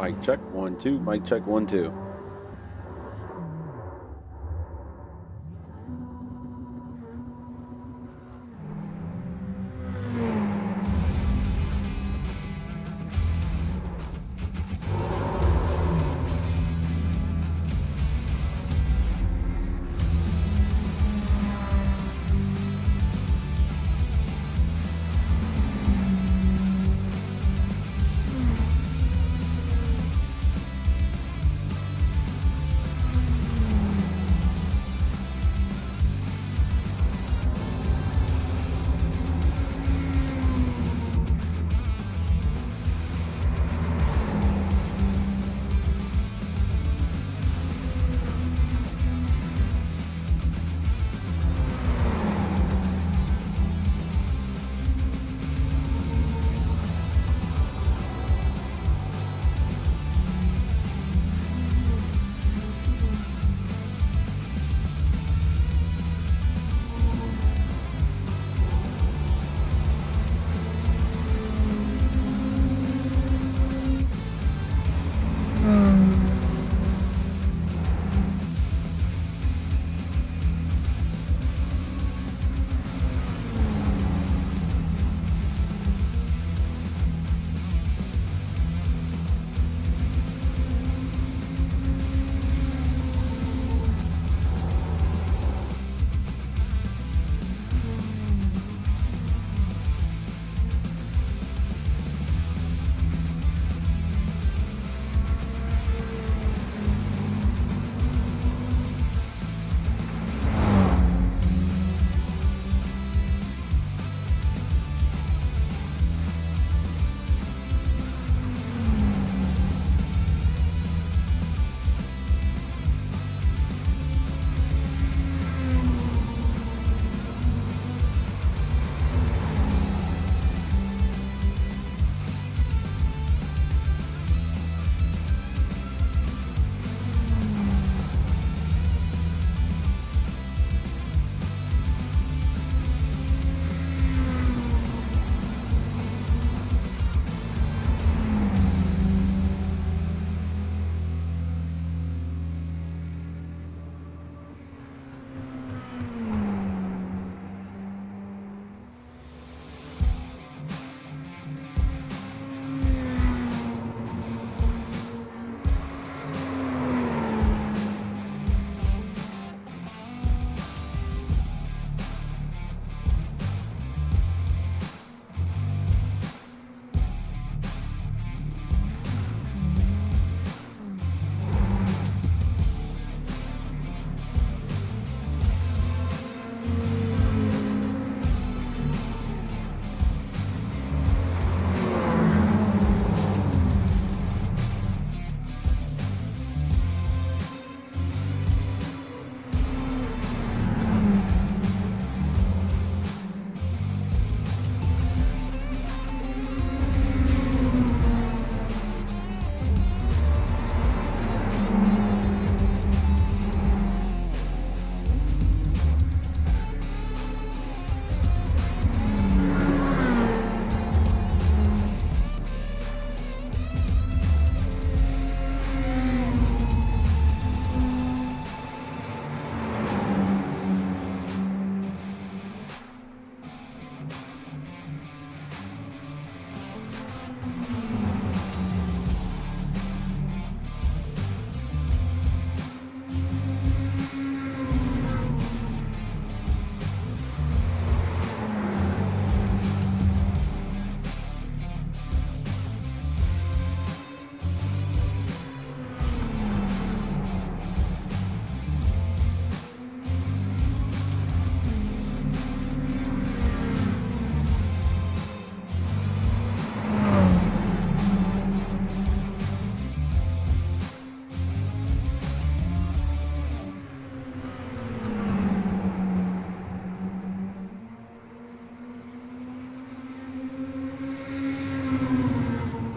Mic check, 1, 2. Mic check, 1, 2.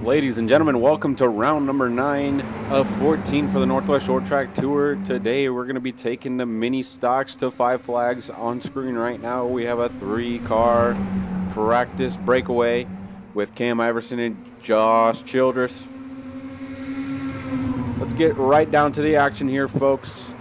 Ladies and gentlemen, welcome to round number 9 of 14 for the Northwest Short Track Tour. Today we're going to be taking the mini stocks to Five Flags. On screen right now we have a 3-car practice breakaway with Cam Iverson and Josh Childress. Let's get right down to the action here, folks.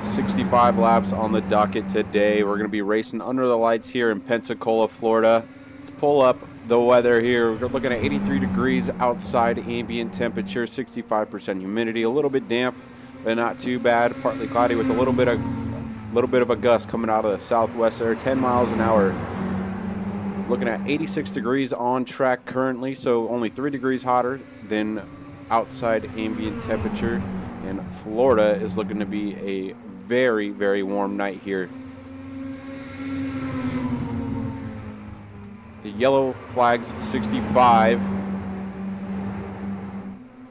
65 laps on the docket today. We're going to be racing under the lights here in Pensacola, Florida. Let's pull up the weather here. We're looking at 83 degrees outside, ambient temperature, 65% humidity, a little bit damp, but not too bad. Partly cloudy with a little bit of a gust coming out of the southwest there, 10 miles an hour. Looking at 86 degrees on track currently, so only 3 degrees hotter than outside ambient temperature. And Florida is looking to be a very, very warm night here. The yellow flags 65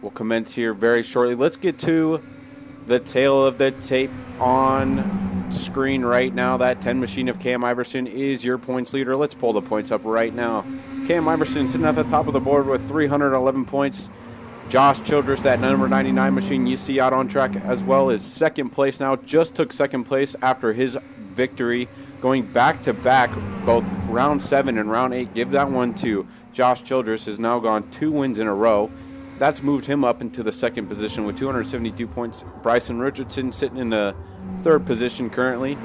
will commence here very shortly. Let's get to the tail of the tape on screen right now. That 10 machine of Cam Iverson is your points leader. Let's pull the points up right now. Cam Iverson sitting at the top of the board with 311 points. Josh Childress, that number 99 machine you see out on track as well, is second place now. Just took second place after his victory, going back-to-back, both round 7 and round 8. Give that one to Josh Childress. Has now gone 2 wins in a row. That's moved him up into the second position with 272 points. Bryson Richardson sitting in the third position currently.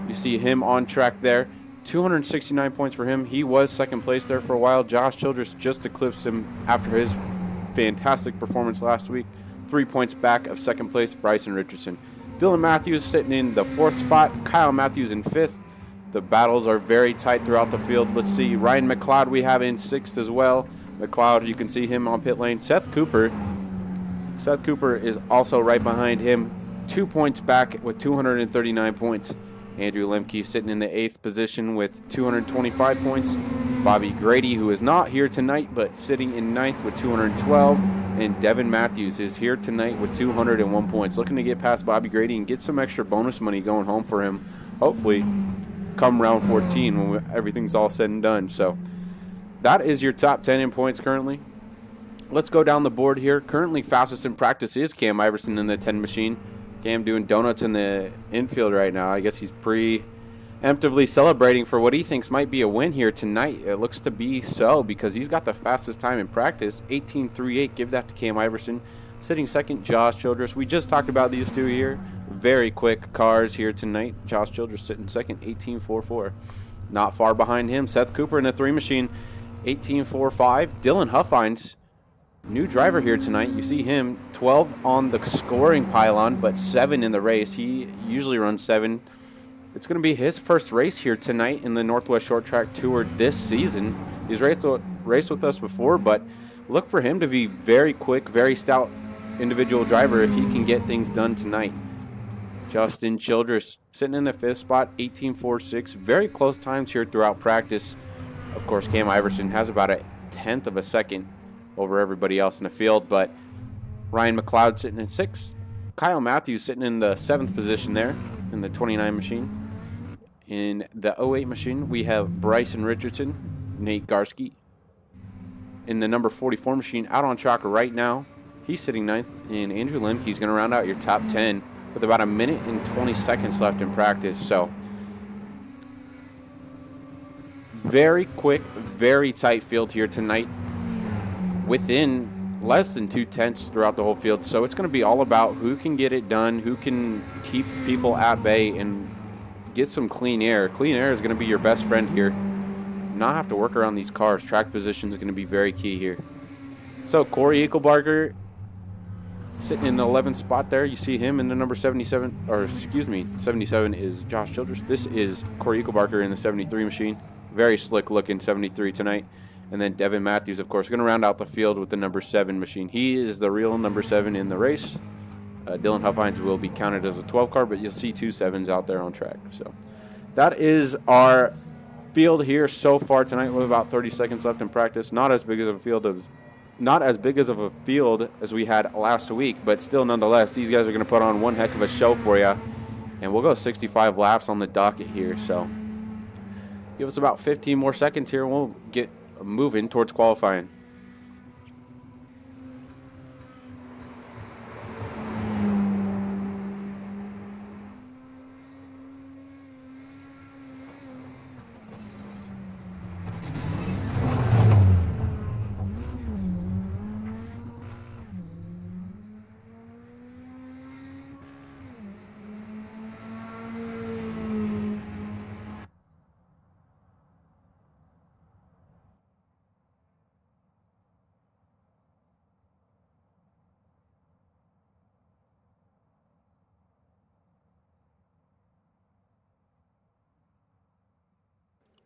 You see him on track there. 269 points for him. He was second place there for a while. Josh Childress just eclipsed him after his fantastic performance last week. 3 points back of second place, Bryson Richardson. Dylan Matthews sitting in the 4th spot. Kyle Matthews in 5th. The battles are very tight throughout the field. Let's see. Ryan McLeod we have in 6th as well. McLeod, you can see him on pit lane. Seth Cooper is also right behind him. 2 points back with 239 points. Andrew Lemke sitting in the 8th position with 225 points. Bobby Grady, who is not here tonight, but sitting in 9th with 212. And Devin Matthews is here tonight with 201 points. Looking to get past Bobby Grady and get some extra bonus money going home for him, hopefully, come round 14 when everything's all said and done. So that is your top 10 in points currently. Let's go down the board here. Currently fastest in practice is Cam Iverson in the 10 machine. Cam doing donuts in the infield right now. I guess he's preemptively celebrating for what he thinks might be a win here tonight. It looks to be so because he's got the fastest time in practice, 18:38. Give that to Cam Iverson. Sitting second, Josh Childress. We just talked about these two here. Very quick cars here tonight. Josh Childress sitting second, 18:44. Not far behind him, Seth Cooper in the 3 machine, 18:45. Dylan Huffines, new driver here tonight. You see him 12 on the scoring pylon, but 7 in the race. He usually runs 7. It's going to be his first race here tonight in the Northwest Short Track Tour this season. He's raced with us before, but look for him to be very quick, very stout individual driver if he can get things done tonight. Justin Childress sitting in the 5th spot, 18:46. Very close times here throughout practice. Of course, Cam Iverson has about a 1/10 of a second over everybody else in the field, but Ryan McLeod sitting in 6th. Kyle Matthews sitting in the 7th position there in the 29 machine. In the 08 machine, we have Bryson Richardson, Nate Garski. In the number 44 machine, out on track right now, he's sitting 9th, and Andrew Lemke is going to round out your top 10 with about 1 minute and 20 seconds left in practice. So very quick, very tight field here tonight, within less than 2/10 throughout the whole field. So it's going to be all about who can get it done, who can keep people at bay and get some clean air. Clean air is going to be your best friend here. Not have to work around these cars. Track position is going to be very key here. So Corey Eichelbarger sitting in the 11th spot there. You see him in the number 77, or excuse me, 77 is Josh Childress. This is Corey Eichelbarger in the 73 machine. Very slick looking 73 tonight. And then Devin Matthews, of course, going to round out the field with the number 7 machine. He is the real number 7 in the race. Dylan Huffines will be counted as a 12 car, but you'll see 2 7s out there on track. So that is our field here so far tonight with about 30 seconds left in practice. Not as big as a field as we had last week, but still nonetheless, these guys are going to put on one heck of a show for you. And we'll go 65 laps on the docket here. So give us about 15 more seconds here and we'll get moving towards qualifying.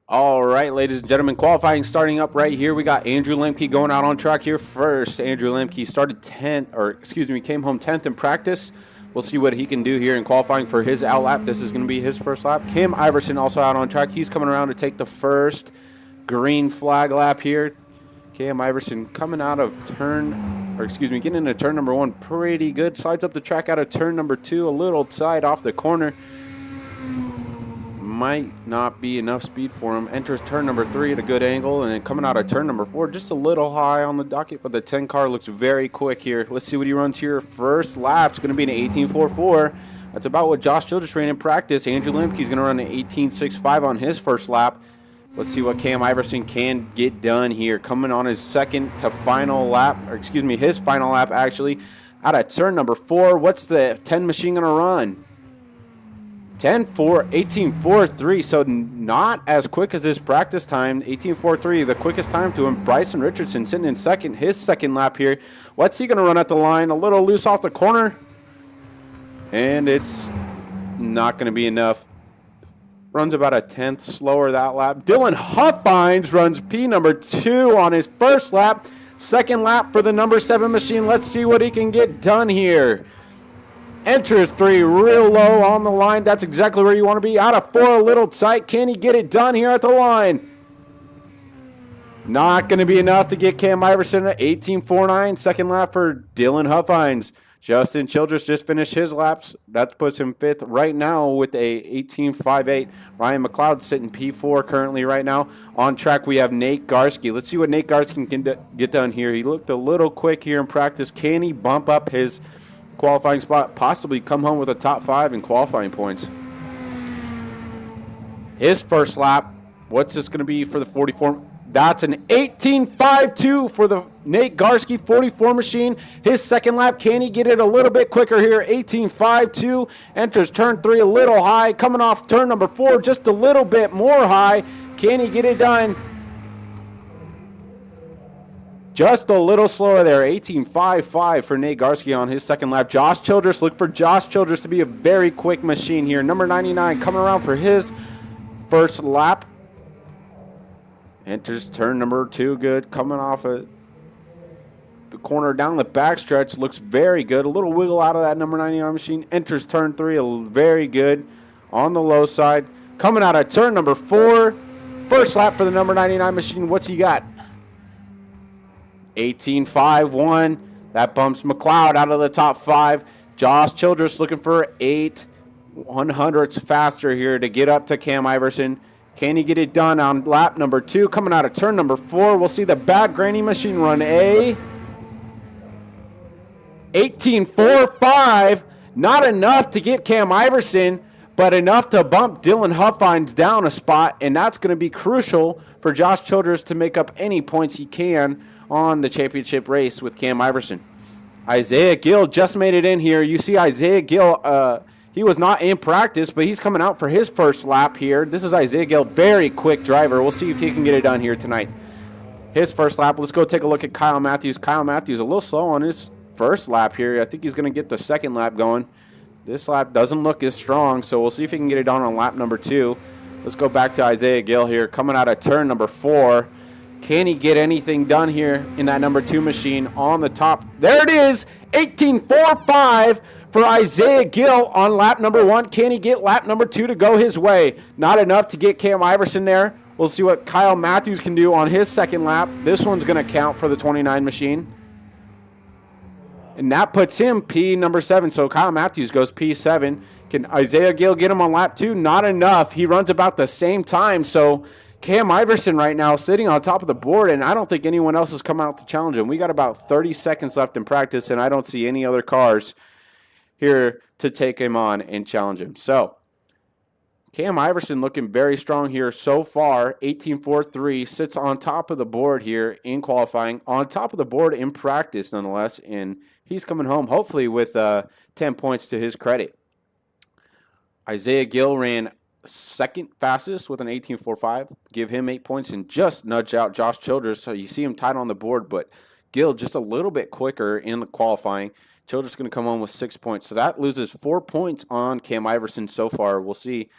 All right, ladies and gentlemen, qualifying starting up right here. We got Andrew Lemke going out on track here first. Andrew Lemke started 10th, or excuse me, came home 10th in practice. We'll see what he can do here in qualifying for his out lap. This is going to be his first lap. Cam Iverson also out on track. He's coming around to take the first green flag lap here. Cam Iverson coming out of getting into turn number 1 pretty good. Slides up the track out of turn number 2, a little side off the corner. Might not be enough speed for him. Enters turn number 3 at a good angle, and then coming out of turn number 4, just a little high on the docket, but the 10 car looks very quick here. Let's see what he runs here. First lap is going to be an 18.44. That's about what Josh Childress ran in practice. Andrew Lemke's going to run an 18.65 on his first lap. Let's see what Cam Iverson can get done here. Coming on his second to final lap, or excuse me, his final lap actually, out of turn number 4. What's the 10 machine going to run? 18.43, so not as quick as his practice time. 18.43, the quickest time to him. Bryson Richardson sitting in second, his second lap here. What's he going to run at the line? A little loose off the corner, and it's not going to be enough. Runs about a 10th slower that lap. Dylan Huffines runs P number 2 on his first lap. Second lap for the number 7 machine. Let's see what he can get done here. Enters 3 real low on the line. That's exactly where you want to be. Out of 4 a little tight. Can he get it done here at the line? Not going to be enough to get Cam Iverson at 18.49. Second lap for Dylan Huffines. Justin Childress just finished his laps. That puts him 5th right now with a 18.58. Ryan McLeod sitting P4 currently right now. On track we have Nate Garski. Let's see what Nate Garski can get done here. He looked a little quick here in practice. Can he bump up his qualifying spot, possibly come home with a top 5 in qualifying points? His first lap, what's this going to be for the 44? That's an 18.52 for the Nate Garski 44 machine. His second lap, can he get it a little bit quicker here? 18.52, enters turn 3 a little high, coming off turn number 4 just a little bit more high. Can he get it done? Just a little slower there, 18.55 for Nate Garski on his second lap. Josh Childress, look for Josh Childress to be a very quick machine here. Number 99 coming around for his first lap. Enters turn number 2 good, coming off of the corner down the backstretch. Looks very good. A little wiggle out of that number 99 machine. Enters turn 3 very good on the low side. Coming out of turn number 4. First lap for the number 99 machine. What's he got? 18.51. That bumps McLeod out of the top 5. Josh Childress looking for 8/100ths faster here to get up to Cam Iverson. Can he get it done on lap number 2? Coming out of turn number 4, we'll see the bad granny machine run a 18.45. Not enough to get Cam Iverson, but enough to bump Dylan Huffines down a spot, and that's going to be crucial for Josh Childress to make up any points he can on the championship race with Cam Iverson. Isaiah Gill just made it in here. You see Isaiah Gill, he was not in practice, but he's coming out for his first lap here. This is Isaiah Gill, very quick driver. We'll see if he can get it done here tonight. His first lap. Let's go take a look at Kyle Matthews. Kyle Matthews a little slow on his first lap here. I think he's going to get the second lap going. This lap doesn't look as strong, so we'll see if he can get it done on lap number 2. Let's go back to Isaiah Gill here, coming out of turn number 4. Can he get anything done here in that number 2 machine on the top? There it is, 18.45 for Isaiah Gill on lap number 1. Can he get lap number 2 to go his way? Not enough to get Cam Iverson there. We'll see what Kyle Matthews can do on his second lap. This one's going to count for the 29 machine. And that puts him P number 7. So Kyle Matthews goes P7. Can Isaiah Gill get him on lap 2? Not enough. He runs about the same time. So Cam Iverson right now sitting on top of the board, and I don't think anyone else has come out to challenge him. We got about 30 seconds left in practice, and I don't see any other cars here to take him on and challenge him. So Cam Iverson looking very strong here so far. 18.43, sits on top of the board here in qualifying, on top of the board in practice nonetheless, and he's coming home hopefully with 10 points to his credit. Isaiah Gill ran second fastest with an 18.45. Give him 8 points and just nudge out Josh Childress. So you see him tight on the board, but Gill just a little bit quicker in the qualifying. Childress going to come home with 6 points. So that loses 4 points on Cam Iverson so far. We'll see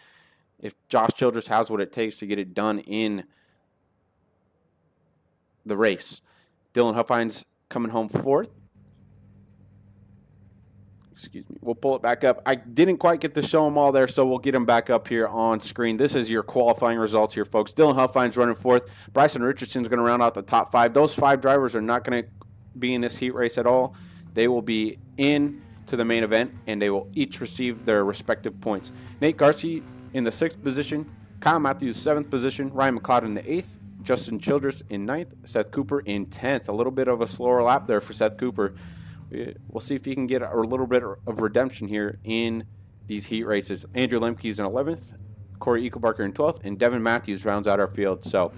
if Josh Childress has what it takes to get it done in the race. Dylan Huffines coming home 4th. Excuse me. We'll pull it back up. I didn't quite get to show them all there, so we'll get them back up here on screen. This is your qualifying results here, folks. Dylan Huffines running 4th. Bryson Richardson's going to round out the top 5. Those 5 drivers are not going to be in this heat race at all. They will be in to the main event, and they will each receive their respective points. Nate Garcia in the 6th position. Kyle Matthews, 7th position. Ryan McLeod in the 8th. Justin Childress in 9th. Seth Cooper in 10th. A little bit of a slower lap there for Seth Cooper. We'll see if he can get a little bit of redemption here in these heat races. Andrew Lemke's in 11th, Corey Eichelbarker in 12th, and Devin Matthews rounds out our field. So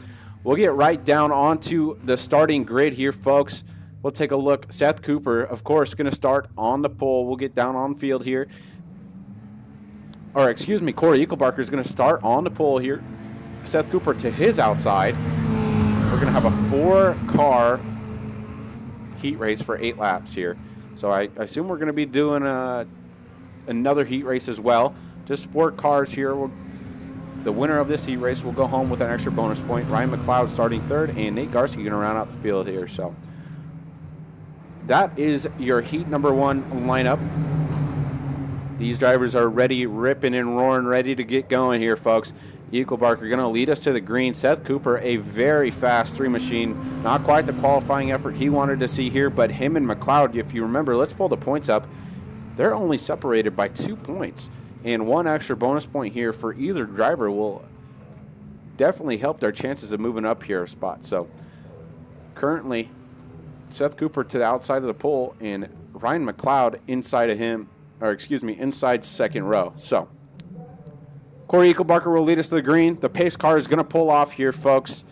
we'll get right down onto the starting grid here, folks. We'll take a look. Seth Cooper, of course, going to start on the pole. We'll get down on field here. Or, excuse me, Corey Eichelbarker is going to start on the pole here. Seth Cooper to his outside. We're going to have a 4-car heat race for 8 laps here. So I assume we're going to be doing another heat race as well. Just 4 cars here. The winner of this heat race will go home with an extra bonus point. Ryan McLeod starting 3rd, and Nate Garcia going to round out the field here. So that is your heat number 1 lineup. These drivers are ready, ripping and roaring, ready to get going here, folks. Eichelbarker going to lead us to the green. Seth Cooper, a very fast 3 machine. Not quite the qualifying effort he wanted to see here, but him and McLeod, if you remember, let's pull the points up. They're only separated by 2 points. And 1 extra bonus point here for either driver will definitely help their chances of moving up here a spot. So currently, Seth Cooper to the outside of the pole and Ryan McLeod inside of him, or excuse me, inside 2nd row. So Corey Eichelbarker will lead us to the green. The pace car is going to pull off here, folks.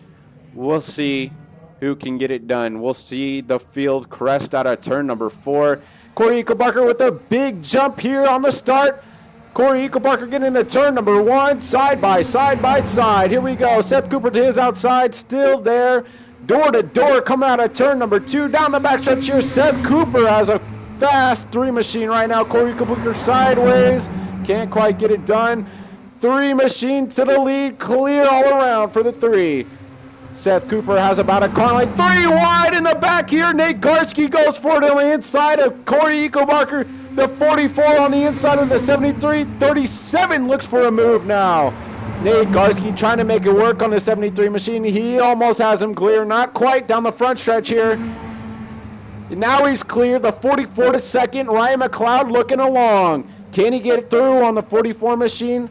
We'll see who can get it done. We'll see the field crest out of turn number 4. Corey Eichelbarker with a big jump here on the start. Corey Eichelbarker getting into turn number 1, side by side. Here we go. Seth Cooper to his outside, still there. Door to door coming out of turn number 2. Down the backstretch here, Seth Cooper has a fast 3 machine right now. Corey Eichelbarker sideways. Can't quite get it done. 3 machine to the lead, clear all around for the 3. Seth Cooper has about a car line. 3 wide in the back here. Nate Garski goes for it on the inside of Corey Eichelbarker. The 44 on the inside of the 73. 37 looks for a move now. Nate Garski trying to make it work on the 73 machine. He almost has him clear. Not quite down the front stretch here. Now he's clear. The 44 to 2nd. Ryan McLeod looking along. Can he get it through on the 44 machine?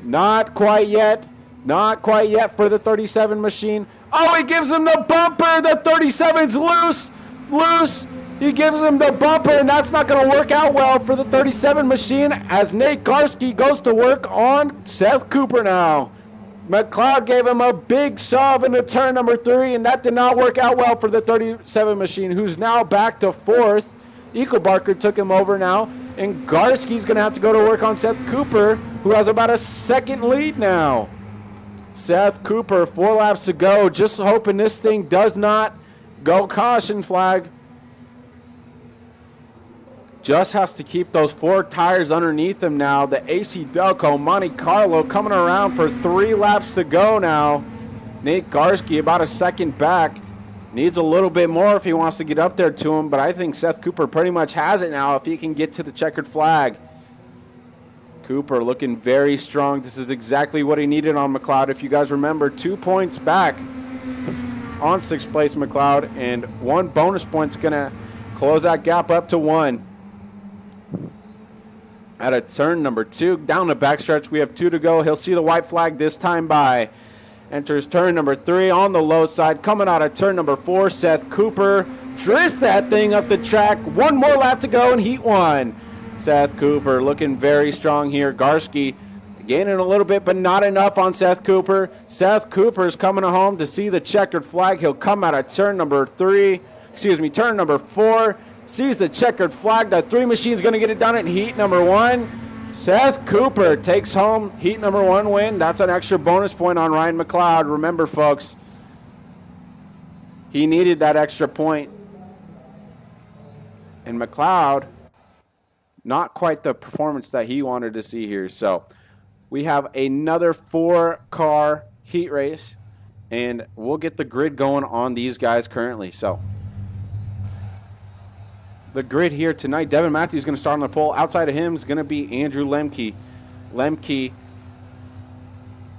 Not quite yet. Not quite yet for the 37 machine. Oh, he gives him the bumper. The 37's loose. He gives him the bumper, and that's not going to work out well for the 37 machine as Nate Garski goes to work on Seth Cooper now. McLeod gave him a big shove into turn number 3, and that did not work out well for the 37 machine, who's now back to 4th. Eichelbarker took him over now, and Garski's going to have to go to work on Seth Cooper, who has about a 2nd lead now. Seth Cooper, 4 laps to go, just hoping this thing does not go caution flag. Just has to keep those 4 tires underneath him now. The AC Delco Monte Carlo coming around for 3 laps to go now. Nate Garski about a 2nd back. Needs a little bit more if he wants to get up there to him, but I think Seth Cooper pretty much has it now if he can get to the checkered flag. Cooper looking very strong. This is exactly what he needed on McLeod. If you guys remember, 2 points back on 6th place McLeod, and 1 bonus point's going to close that gap up to 1. At a turn number 2, down the backstretch, we have 2 to go. He'll see the white flag this time by. Enters turn number 3 on the low side. Coming out of turn number 4, Seth Cooper drifts that thing up the track. 1 more lap to go in heat 1. Seth Cooper looking very strong here. Garski gaining a little bit, but not enough on Seth Cooper. Seth Cooper's coming home to see the checkered flag. He'll come out of turn number 4. Sees the checkered flag. The 3 machine's going to get it done in heat number 1. Seth Cooper takes home heat number 1 win. That's an extra bonus point on Ryan McLeod. Remember, folks, he needed that extra point. And McLeod, not quite the performance that he wanted to see here. So we have another 4-car heat race, and we'll get the grid going on these guys currently. So the grid here tonight, Devin Matthews is going to start on the pole. Outside of him is going to be Andrew Lemke. Lemke,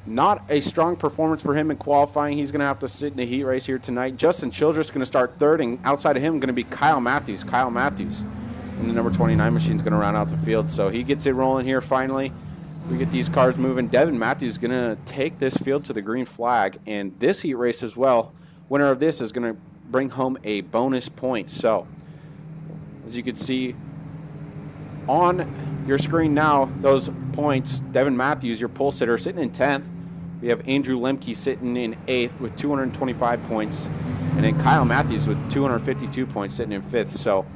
not a strong performance for him in qualifying. He's going to have to sit in the heat race here tonight. Justin Childress is going to start third, and outside of him going to be Kyle Matthews. Kyle Matthews in the number 29 machine is going to round out the field. So he gets it rolling here finally. We get these cars moving. Devin Matthews is going to take this field to the green flag, and this heat race as well. Winner of this is going to bring home a bonus point. So as you can see on your screen now, those points, Devin Matthews, your pole sitter, sitting in 10th. We have Andrew Lemke sitting in 8th with 225 points. And then Kyle Matthews with 252 points sitting in 5th. So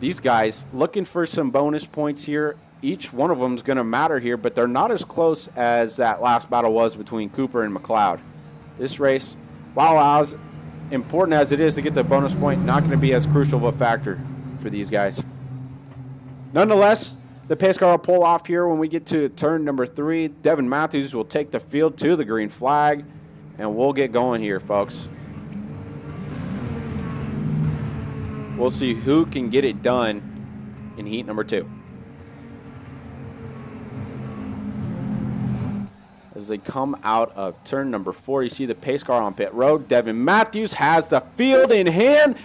these guys looking for some bonus points here. Each one of them is going to matter here, but they're not as close as that last battle was between Cooper and McLeod. This race, while as important as it is to get the bonus point, not going to be as crucial of a factor for these guys. Nonetheless, the pace car will pull off here when we get to turn number 3. Devin Matthews will take the field to the green flag, and we'll get going here, folks. We'll see who can get it done in heat number 2. As they come out of turn number 4, you see the pace car on pit road. Devin Matthews has the field in hand.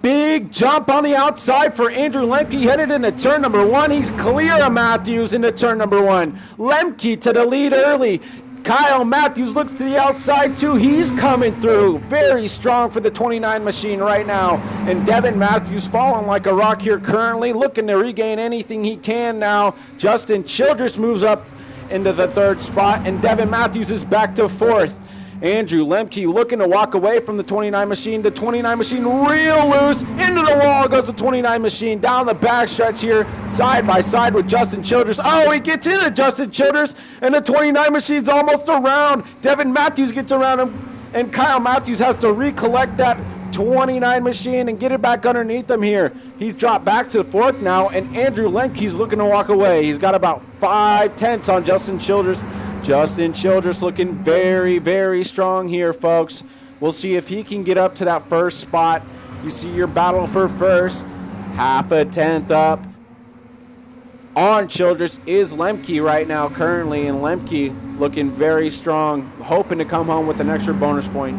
Big jump on the outside for Andrew Lemke, headed into turn number 1. He's clear of Matthews into turn number 1. Lemke to the lead early. Kyle Matthews looks to the outside too. He's coming through. Very strong for the 29 machine right now. And Devin Matthews falling like a rock here currently, looking to regain anything he can now. Justin Childress moves up into the 3rd spot, and Devin Matthews is back to 4th. Andrew Lemke looking to walk away from the 29 machine. The 29 machine real loose. Into the wall goes the 29 machine. Down the backstretch here, side by side with Justin Childress. Oh, he gets into Justin Childress, and the 29 machine's almost around. Devin Matthews gets around him, and Kyle Matthews has to recollect that 29 machine and get it back underneath him here. He's dropped back to the 4th now, and Andrew Lemke's looking to walk away. He's got about 5/10 on Justin Childress. Justin Childress looking very, very strong here, folks. We'll see if he can get up to that 1st spot. You see your battle for 1st. Half a 10th up on Childress is Lemke right now currently, and Lemke looking very strong, hoping to come home with an extra bonus point.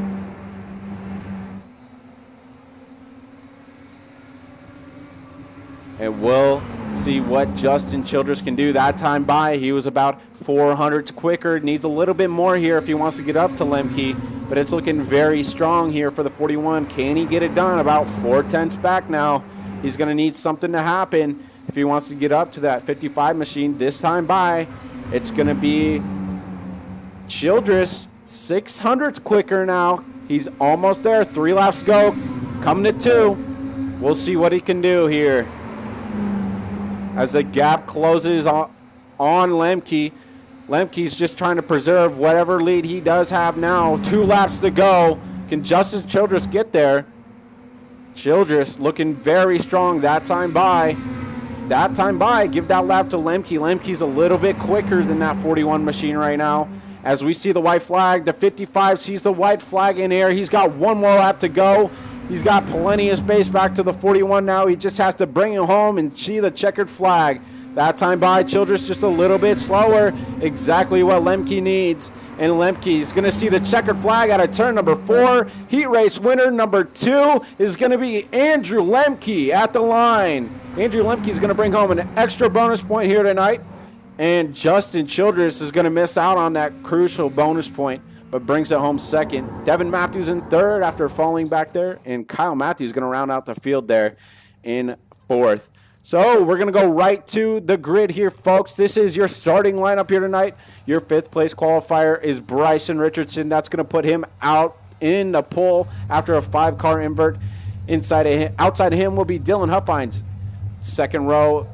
And we'll see what Justin Childress can do. That time by, he was about 400s quicker. Needs a little bit more here if he wants to get up to Lemke, but it's looking very strong here for the 41. Can he get it done? About 4/10ths back now. He's going to need something to happen if he wants to get up to that 55 machine. This time by, it's going to be Childress 600s quicker now. He's almost there. 3 laps to go. Coming to 2. We'll see what he can do here. As the gap closes on Lemke. Lemke's just trying to preserve whatever lead he does have now. 2 laps to go. Can Justin Childress get there? Childress looking very strong that time by. That time by, give that lap to Lemke. Lemke's a little bit quicker than that 41 machine right now. As we see the white flag, the 55 sees the white flag in air. He's got 1 more lap to go. He's got plenty of space back to the 41 now. He just has to bring it home and see the checkered flag. That time by, Childress just a little bit slower. Exactly what Lemke needs. And Lemke's going to see the checkered flag out of turn number 4. Heat race winner number 2 is going to be Andrew Lemke at the line. Andrew Lemke is going to bring home an extra bonus point here tonight. And Justin Childress is going to miss out on that crucial bonus point, but brings it home 2nd. Devin Matthews in 3rd after falling back there, and Kyle Matthews is going to round out the field there in 4th. So we're going to go right to the grid here, folks. This is your starting lineup here tonight. Your 5th place qualifier is Bryson Richardson. That's going to put him out in the pole after a 5-car invert. Outside of him will be Dylan Huffines. 2nd row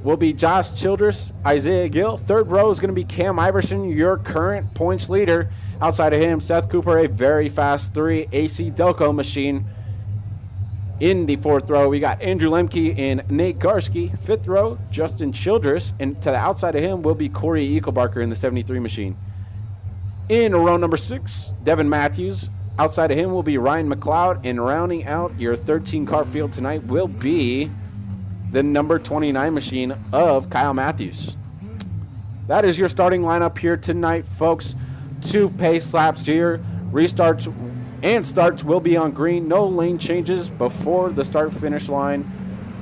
will be Josh Childress, Isaiah Gill. 3rd row is going to be Cam Iverson, your current points leader. Outside of him, Seth Cooper, a very fast 3 AC Delco machine. In the 4th row, we got Andrew Lemke and Nate Garski. 5th row, Justin Childress. And to the outside of him will be Corey Eaglebarker in the 73 machine. In row number 6, Devin Matthews. Outside of him will be Ryan McLeod. And rounding out your 13-car field tonight will be the number 29 machine of Kyle Matthews. That is your starting lineup here tonight, folks. 2 pace laps here. Restarts and starts will be on green. No lane changes before the start-finish line.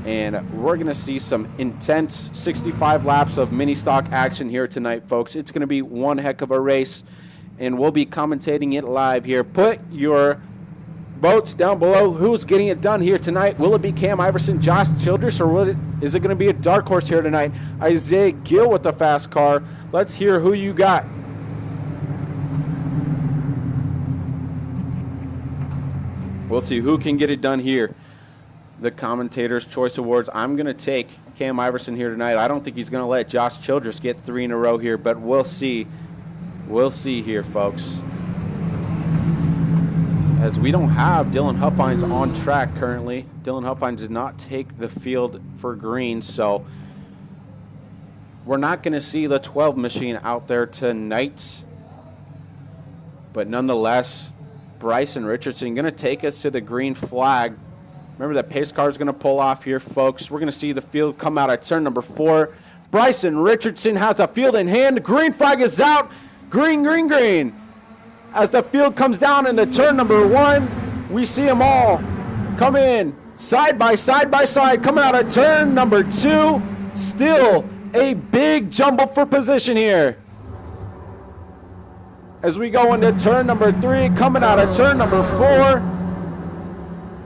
And we're going to see some intense 65 laps of mini stock action here tonight, folks. It's going to be one heck of a race, and we'll be commentating it live here. Put your votes down below. Who's getting it done here tonight? Will it be Cam Iverson, Josh Childress, or is it going to be a dark horse here tonight? Isaiah Gill with the fast car. Let's hear who you got. We'll see who can get it done here. The Commentator's Choice Awards. I'm going to take Cam Iverson here tonight. I don't think he's going to let Josh Childress get 3 in a row here, but we'll see. We'll see here, folks. As we don't have Dylan Huffines on track currently. Dylan Huffines did not take the field for green, so we're not going to see the 12 machine out there tonight. But nonetheless, Bryson Richardson going to take us to the green flag. Remember that pace car is going to pull off here, folks. We're going to see the field come out at turn number 4. Bryson Richardson has the field in hand. The green flag is out. Green, green, green. As the field comes down into turn number 1, we see them all come in side by side by side. Coming out of turn number 2. Still a big jumble for position here. As we go into turn number 3, coming out of turn number 4,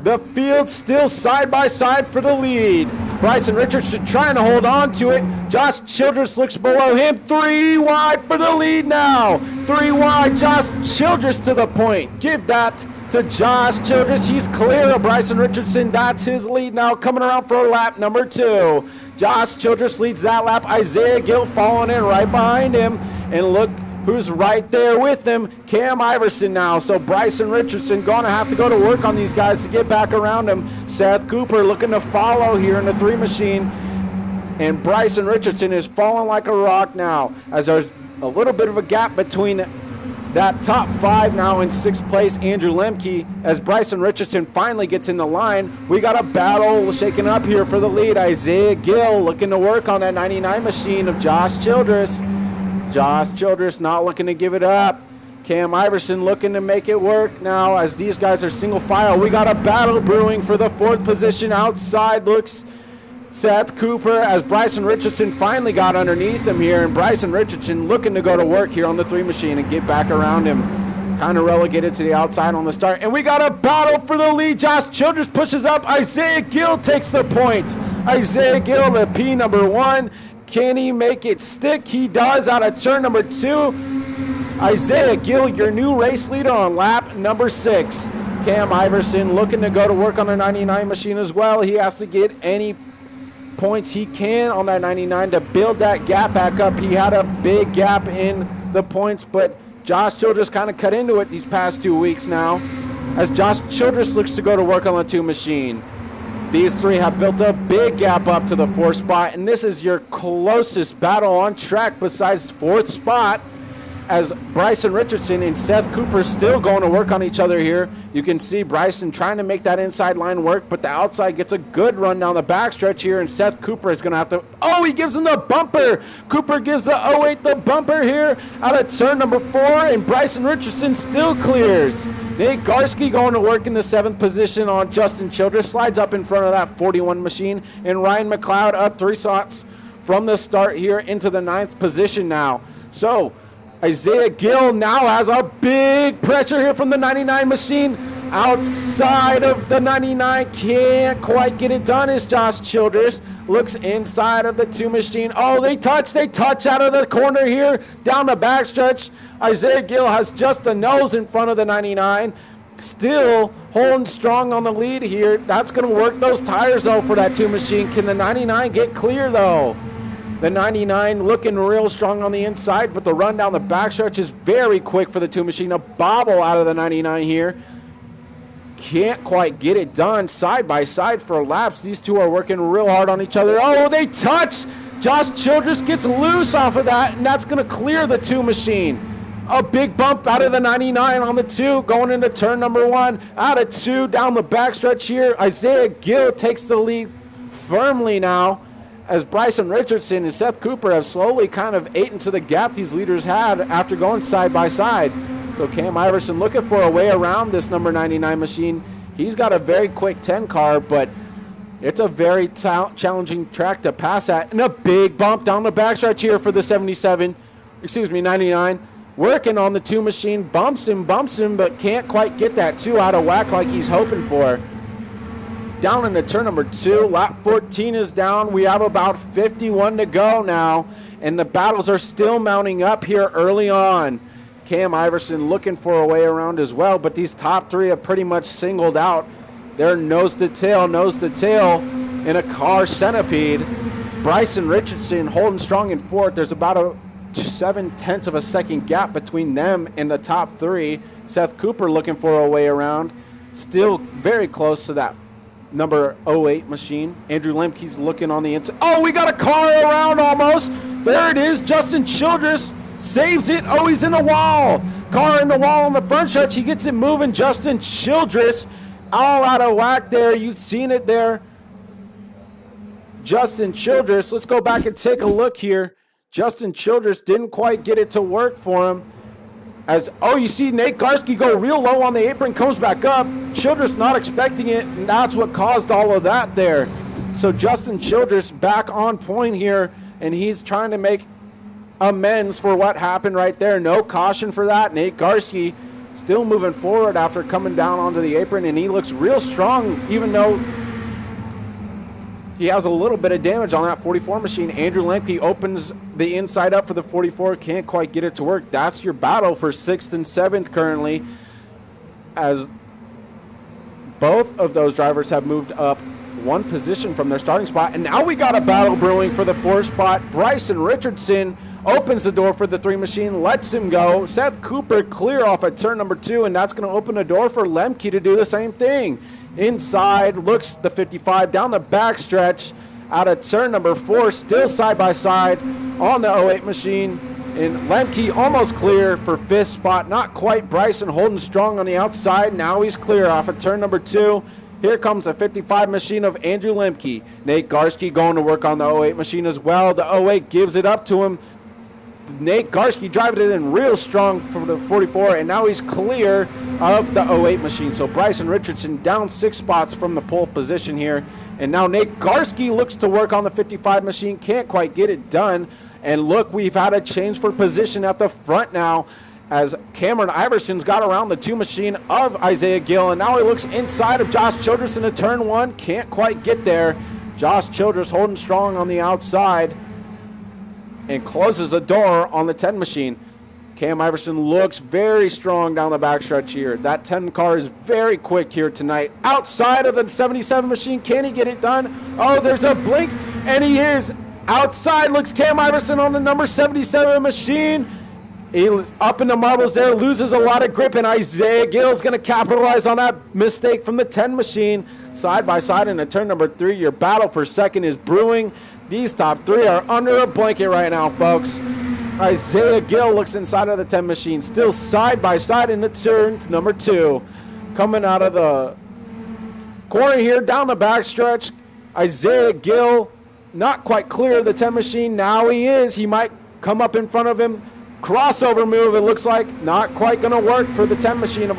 the field still side by side for the lead. Bryson Richardson trying to hold on to it. Josh Childress looks below him. 3 wide for the lead now. 3 wide, Josh Childress to the point. Give that to Josh Childress. He's clear of Bryson Richardson. That's his lead now, coming around for lap number 2. Josh Childress leads that lap. Isaiah Gill following in right behind him. And look who's right there with him, Cam Iverson now. So Bryson Richardson going to have to go to work on these guys to get back around him. Seth Cooper looking to follow here in the 3 machine. And Bryson Richardson is falling like a rock now, as there's a little bit of a gap between that top 5 now in 6th place, Andrew Lemke. As Bryson Richardson finally gets in the line, we got a battle shaking up here for the lead. Isaiah Gill looking to work on that 99 machine of Josh Childress. Josh Childress not looking to give it up. Cam Iverson looking to make it work now as these guys are single file. We got a battle brewing for the 4th position. Outside looks Seth Cooper as Bryson Richardson finally got underneath him here. And Bryson Richardson looking to go to work here on the 3 machine and get back around him. Kind of relegated to the outside on the start. And we got a battle for the lead. Josh Childress pushes up. Isaiah Gill takes the point. Isaiah Gill, the P number 1. Can he make it stick? He does out of turn number 2. Isaiah Gill, your new race leader on lap number 6. Cam Iverson looking to go to work on the 99 machine as well. He has to get any points he can on that 99 to build that gap back up. He had a big gap in the points, but Josh Childress kind of cut into it these past 2 weeks now, as Josh Childress looks to go to work on the 2 machine. These 3 have built a big gap up to the 4th spot, and this is your closest battle on track besides 4th spot, as Bryson Richardson and Seth Cooper still going to work on each other here. You can see Bryson trying to make that inside line work, but the outside gets a good run down the backstretch here, and Seth Cooper is going to have to... Oh, he gives him the bumper! Cooper gives the 08 the bumper here out of turn number 4, and Bryson Richardson still clears. Nate Garski going to work in the 7th position on Justin Childress. Slides up in front of that 41 machine, and Ryan McLeod up 3 spots from the start here into the 9th position now. So Isaiah Gill now has a big pressure here from the 99 machine. Outside of the 99, can't quite get it done as Josh Childress looks inside of the 2 machine. Oh, they touch out of the corner here, down the backstretch. Isaiah Gill has just the nose in front of the 99. Still holding strong on the lead here. That's going to work those tires, though, for that 2 machine. Can the 99 get clear, though? The 99 looking real strong on the inside, but the run down the backstretch is very quick for the 2 machine. A bobble out of the 99 here. can't quite get it done. Side by side for laps. These two are working real hard on each other. Oh, they touch. Josh Childress gets loose off of that, and that's going to clear the 2 machine. A big bump out of the 99 on the 2, going into turn number 1. Out of 2, down the backstretch here. Isaiah Gill takes the lead firmly now, as Bryson Richardson and Seth Cooper have slowly kind of ate into the gap these leaders had after going side by side. So Cam Iverson looking for a way around this number 99 machine. He's got a very quick 10 car, but it's a very challenging track to pass at. And a big bump down the backstretch here for the 99. Working on the 2 machine, bumps him, but can't quite get that 2 out of whack like he's hoping for. Down into turn number 2, lap 14 is down. We have about 51 to go now, and the battles are still mounting up here early on. Cam Iverson looking for a way around as well, but these top 3 have pretty much singled out. They're nose to tail in a car centipede. Bryson Richardson holding strong in 4th. There's about a 0.7 of a second gap between them and the top 3. Seth Cooper looking for a way around. Still very close to that number 08 machine. Andrew Lemke's looking on the inside. Oh, we got a car around almost. There it is. Justin Childress saves it. Oh, he's in the wall. Car in the wall on the front stretch. He gets it moving. Justin Childress all out of whack there. You've seen it there. Justin Childress. Let's go back and take a look here. Justin Childress didn't quite get it to work for him. You see Nate Garski go real low on the apron, comes back up. Childress not expecting it, and that's what caused all of that there. So Justin Childress back on point here, and he's trying to make amends for what happened right there. No caution for that. Nate Garski still moving forward after coming down onto the apron, and he looks real strong, even though he has a little bit of damage on that 44 machine. Andrew Lemke opens the inside up for the 44. Can't quite get it to work. That's your battle for 6th and 7th currently, as both of those drivers have moved up 1 position from their starting spot. And now we got a battle brewing for the 4th spot. Bryson Richardson opens the door for the 3 machine, lets him go. Seth Cooper clear off at turn number 2, and that's going to open the door for Lemke to do the same thing. Inside, looks the 55 down the backstretch out of turn number 4, still side by side on the 08 machine. And Lemke almost clear for 5th spot. Not quite. Bryson holding strong on the outside. Now he's clear off at turn number 2. Here comes the 55 machine of Andrew Lemke. Nate Garski going to work on the 08 machine as well. The 08 gives it up to him. Nate Garski driving it in real strong for the 44, and now he's clear of the 08 machine. So Bryson Richardson down 6 spots from the pole position here. And now Nate Garski looks to work on the 55 machine. Can't quite get it done. And look, we've had a change for position at the front now, as Cameron Iverson's got around the 2 machine of Isaiah Gill, and now he looks inside of Josh Childress into turn 1. Can't quite get there. Josh Childress holding strong on the outside and closes the door on the 10 machine. Cam Iverson looks very strong down the backstretch here. That 10 car is very quick here tonight. Outside of the 77 machine, can he get it done? Oh, there's a blink, and he is. Outside looks Cam Iverson on the number 77 machine. He's up in the marbles there, loses a lot of grip, and Isaiah Gill is going to capitalize on that mistake from the 10 machine. Side by side into turn number 3, your battle for 2nd is brewing. These top 3 are under a blanket right now, folks. Isaiah Gill looks inside of the 10 machine, still side by side into turn number 2. Coming out of the corner here, down the backstretch, Isaiah Gill not quite clear of the 10 machine. Now he is. He might come up in front of him. Crossover move, it looks like. Not quite going to work for the 10 machine of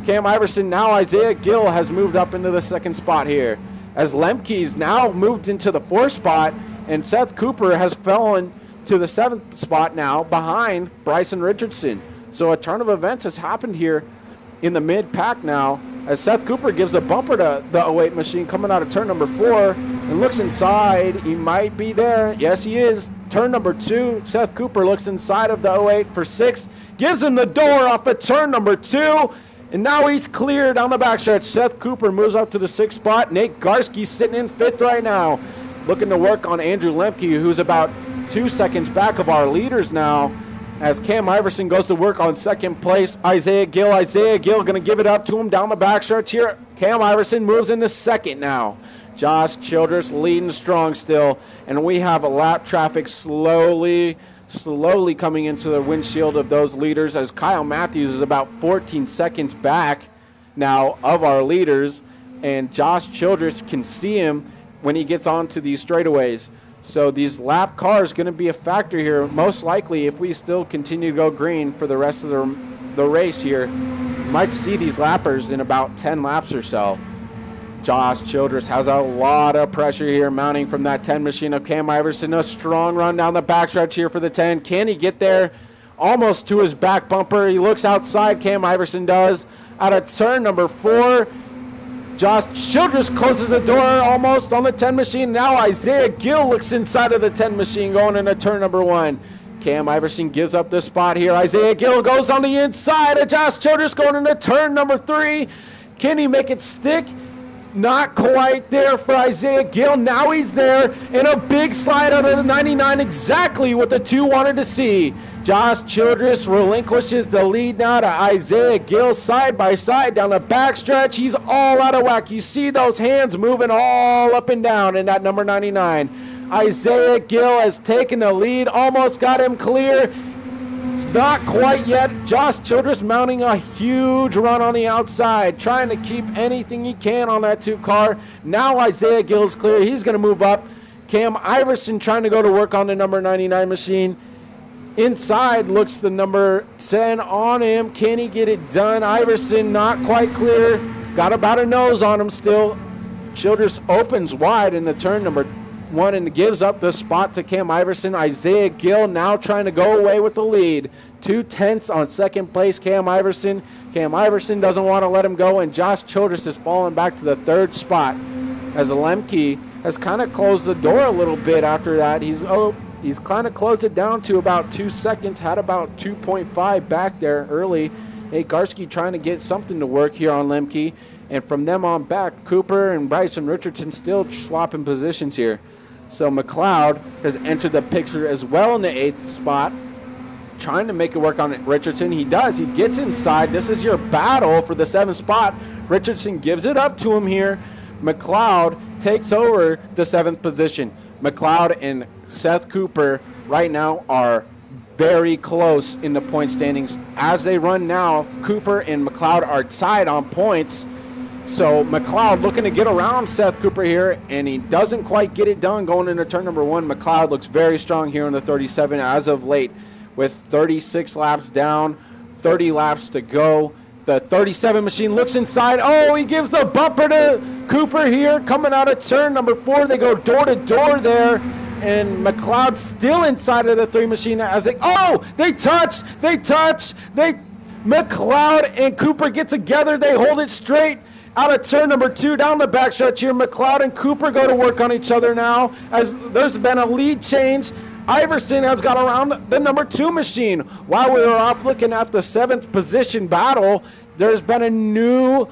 Cam Iverson. Now Isaiah Gill has moved up into the 2nd spot here, as Lemke's now moved into the 4th spot, and Seth Cooper has fallen to the 7th spot now behind Bryson Richardson. So a turn of events has happened here in the mid-pack now, as Seth Cooper gives a bumper to the 08 machine coming out of turn number 4 and looks inside. He might be there. Yes, he is. Turn number 2, Seth Cooper looks inside of the 08 for 6, gives him the door off at turn number 2, and now he's clear down the backstretch. Seth Cooper moves up to the 6th spot. Nate Garski sitting in 5th right now, looking to work on Andrew Lemke, who's about 2 seconds back of our leaders now. as Cam Iverson goes to work on second place. Isaiah Gill going to give it up to him down the backstretch here. Cam Iverson moves into second now. Josh Childress leading strong still, and we have a lap traffic slowly coming into the windshield of those leaders, as Kyle Matthews is about 14 seconds back now of our leaders, and Josh Childress can see him when he gets onto these straightaways. So these lap cars going to be a factor here, most likely, if we still continue to go green for the rest of the race here. Might see these lappers in about 10 laps or so. Josh Childress has a lot of pressure here mounting from that 10 machine of Cam Iverson. A strong run down the backstretch here for the 10. Can he get there? Almost to his back bumper. He looks outside, Cam Iverson does. Out of turn number 4, Josh Childress closes the door almost on the 10 machine. Now Isaiah Gill looks inside of the 10 machine going into turn number 1. Cam Iverson gives up the spot here. Isaiah Gill goes on the inside of Josh Childress going into turn number 3. Can he make it stick? Not quite there for Isaiah Gill. Now he's there in a big slide out of the 99, exactly what the 2 wanted to see. Josh Childress relinquishes the lead now to Isaiah Gill side by side down the backstretch. He's all out of whack. You see those hands moving all up and down in that number 99. Isaiah Gill has taken the lead, almost got him clear. Not quite yet. Josh Childress mounting a huge run on the outside, trying to keep anything he can on that 2 car. Now Isaiah Gill is clear. He's going to move up. Cam Iverson trying to go to work on the number 99 machine. Inside looks the number 10 on him. Can he get it done? Iverson not quite clear. Got about a nose on him still. Childress opens wide in the turn number 1 and gives up the spot to Cam Iverson. Isaiah Gill now trying to go away with the lead. 2/10 on second place, Cam Iverson. Cam Iverson doesn't want to let him go, and Josh Childress is falling back to the 3rd spot as Lemke has kind of closed the door a little bit after that. He's kind of closed it down to about 2 seconds, had about 2.5 back there early. Hey, Garski trying to get something to work here on Lemke, and from them on back, Cooper and Bryson Richardson still swapping positions here. So McLeod has entered the picture as well in the 8th spot, trying to make it work on Richardson. He does. He gets inside. This is your battle for the 7th spot. Richardson gives it up to him here. McLeod takes over the 7th position. McLeod and Seth Cooper right now are very close in the point standings. As they run now, Cooper and McLeod are tied on points. So McLeod looking to get around Seth Cooper here, and he doesn't quite get it done going into turn number 1. McLeod looks very strong here in the 37 as of late, with 36 laps down, 30 laps to go. The 37 machine looks inside. Oh, he gives the bumper to Cooper here coming out of turn number 4. They go door to door there, and McLeod still inside of the 3 machine as they touch. McLeod and Cooper get together. They hold it straight. Out of turn number 2, down the backstretch here, McLeod and Cooper go to work on each other now as there's been a lead change. Iverson has got around the number 2 machine. While we were off looking at the 7th position battle, there's been a new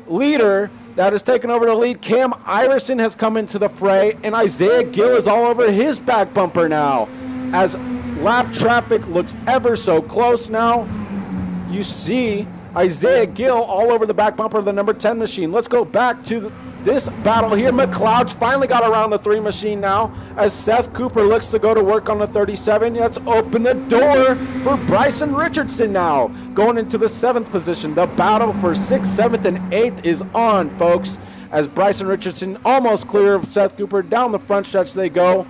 leader that has taken over the lead. Cam Iverson has come into the fray, and Isaiah Gill is all over his back bumper now. As lap traffic looks ever so close now, you see Isaiah Gill all over the back bumper of the number 10 machine. Let's go back to this battle here. McLeod finally got around the 3 machine now as Seth Cooper looks to go to work on the 37. Let's open the door for Bryson Richardson now going into the 7th position. The battle for 6th, 7th, and 8th is on, folks, as Bryson Richardson almost clear of Seth Cooper. Down the front stretch they go.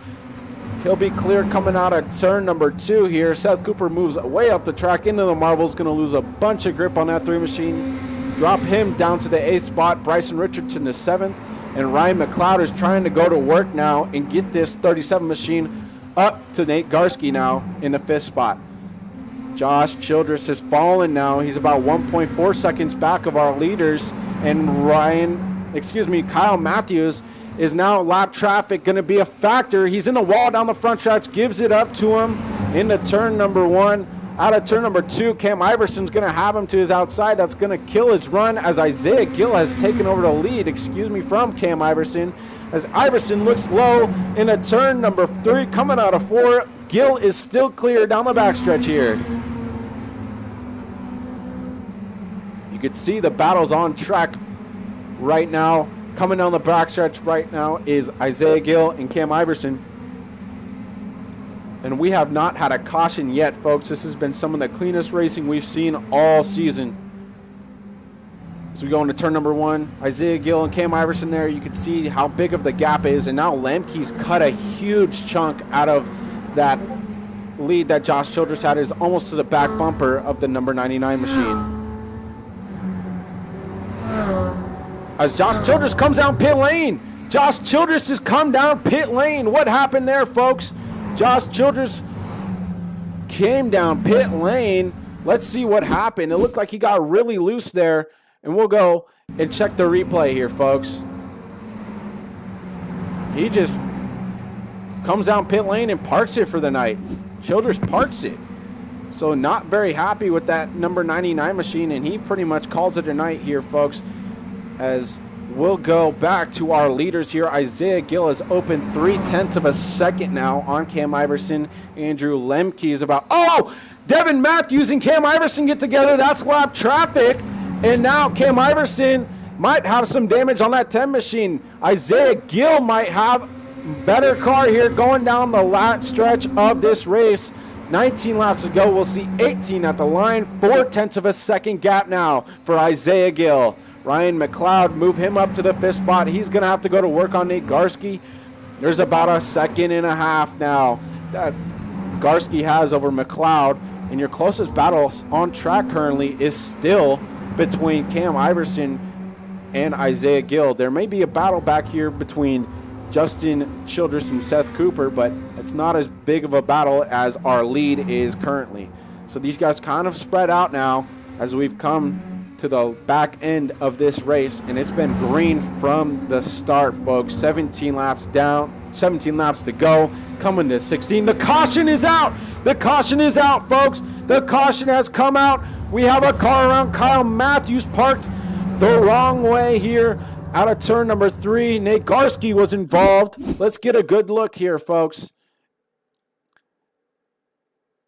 He'll be clear coming out of turn number 2 here. Seth Cooper moves way up the track into the marbles. Going to lose a bunch of grip on that 3 machine. Drop him down to the 8th spot. Bryson Richardson the 7th. And Ryan McLeod is trying to go to work now and get this 37 machine up to Nate Garski now in the 5th spot. Josh Childress has fallen now. He's about 1.4 seconds back of our leaders. And Kyle Matthews is now lap traffic going to be a factor. He's in the wall down the front stretch, gives it up to him into turn number 1. Out of turn number 2, Cam Iverson's going to have him to his outside. That's going to kill his run as Isaiah Gill has taken over the lead, from Cam Iverson. As Iverson looks low in a turn number 3, coming out of 4. Gill is still clear down the backstretch here. You can see the battle's on track right now. Coming down the backstretch right now is Isaiah Gill and Cam Iverson. And we have not had a caution yet, folks. This has been some of the cleanest racing we've seen all season. As we go into turn number 1, Isaiah Gill and Cam Iverson there, you can see how big of the gap is. And now Lemke's cut a huge chunk out of that lead that Josh Childress had. Is almost to the back bumper of the number 99 machine. As Josh Childress comes down pit lane. Josh Childress has come down pit lane. What happened there, folks? Josh Childress came down pit lane. Let's see what happened. It looked like he got really loose there. And we'll go and check the replay here, folks. He just comes down pit lane and parks it for the night. Childress parks it. So not very happy with that number 99 machine, and he pretty much calls it a night here, folks. As we'll go back to our leaders here. Isaiah Gill has opened 0.3 of a second now on Cam Iverson. Andrew Lemke is about... Oh! Devin Matthews and Cam Iverson get together. That's lap traffic. And now Cam Iverson might have some damage on that 10 machine. Isaiah Gill might have better car here going down the last stretch of this race. 19 laps to go. We'll see 18 at the line. 0.4 of a second gap now for Isaiah Gill. Ryan McLeod, move him up to the 5th spot. He's going to have to go to work on Nate Garski. There's about a second and a half now that Garski has over McLeod. And your closest battle on track currently is still between Cam Iverson and Isaiah Gill. There may be a battle back here between Justin Childress and Seth Cooper, but it's not as big of a battle as our lead is currently. So these guys kind of spread out now as we've come to the back end of this race, and it's been green from the start, folks. 17 laps down, 17 laps to go, coming to 16. The caution is out. The caution is out, folks. The caution has come out. We have a car around Kyle Matthews parked the wrong way here out of turn number 3. Nate Garski was involved. Let's get a good look here, folks.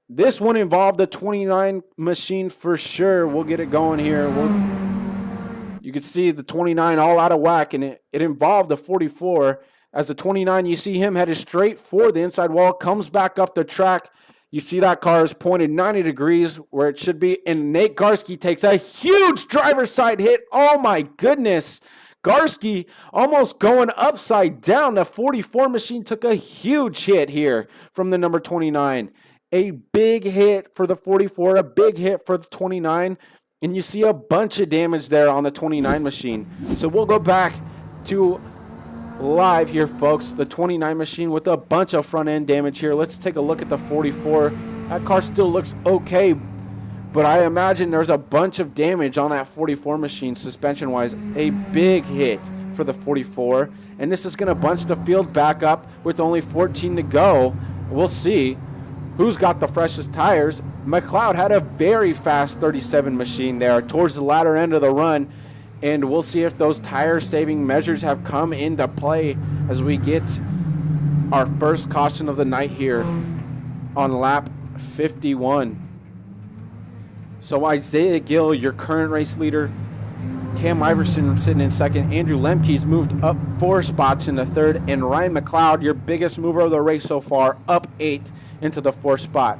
This one involved the 29 machine for sure. We'll get it going here. You can see the 29 all out of whack, and it involved the 44. As the 29, you see him headed straight for the inside wall, comes back up the track. You see that car is pointed 90 degrees where it should be, and Nate Garski takes a huge driver's side hit. Oh, my goodness. Garski almost going upside down. The 44 machine took a huge hit here from the number 29. A big hit for the 44, a big hit for the 29, and you see a bunch of damage there on the 29 machine. So we'll go back to live here, folks. The 29 machine with a bunch of front end damage here. Let's take a look at the 44. That car still looks okay, but I imagine there's a bunch of damage on that 44 machine suspension-wise. A big hit for the 44, and this is going to bunch the field back up with only 14 to go. We'll see who's got the freshest tires. McLeod had a very fast 37 machine there towards the latter end of the run, and we'll see if those tire-saving measures have come into play as we get our first caution of the night here on lap 51. So Isaiah Gill, your current race leader. Cam Iverson sitting in second. Andrew Lemke's moved up 4 spots in the 3rd. And Ryan McLeod, your biggest mover of the race so far, up 8 into the 4th spot.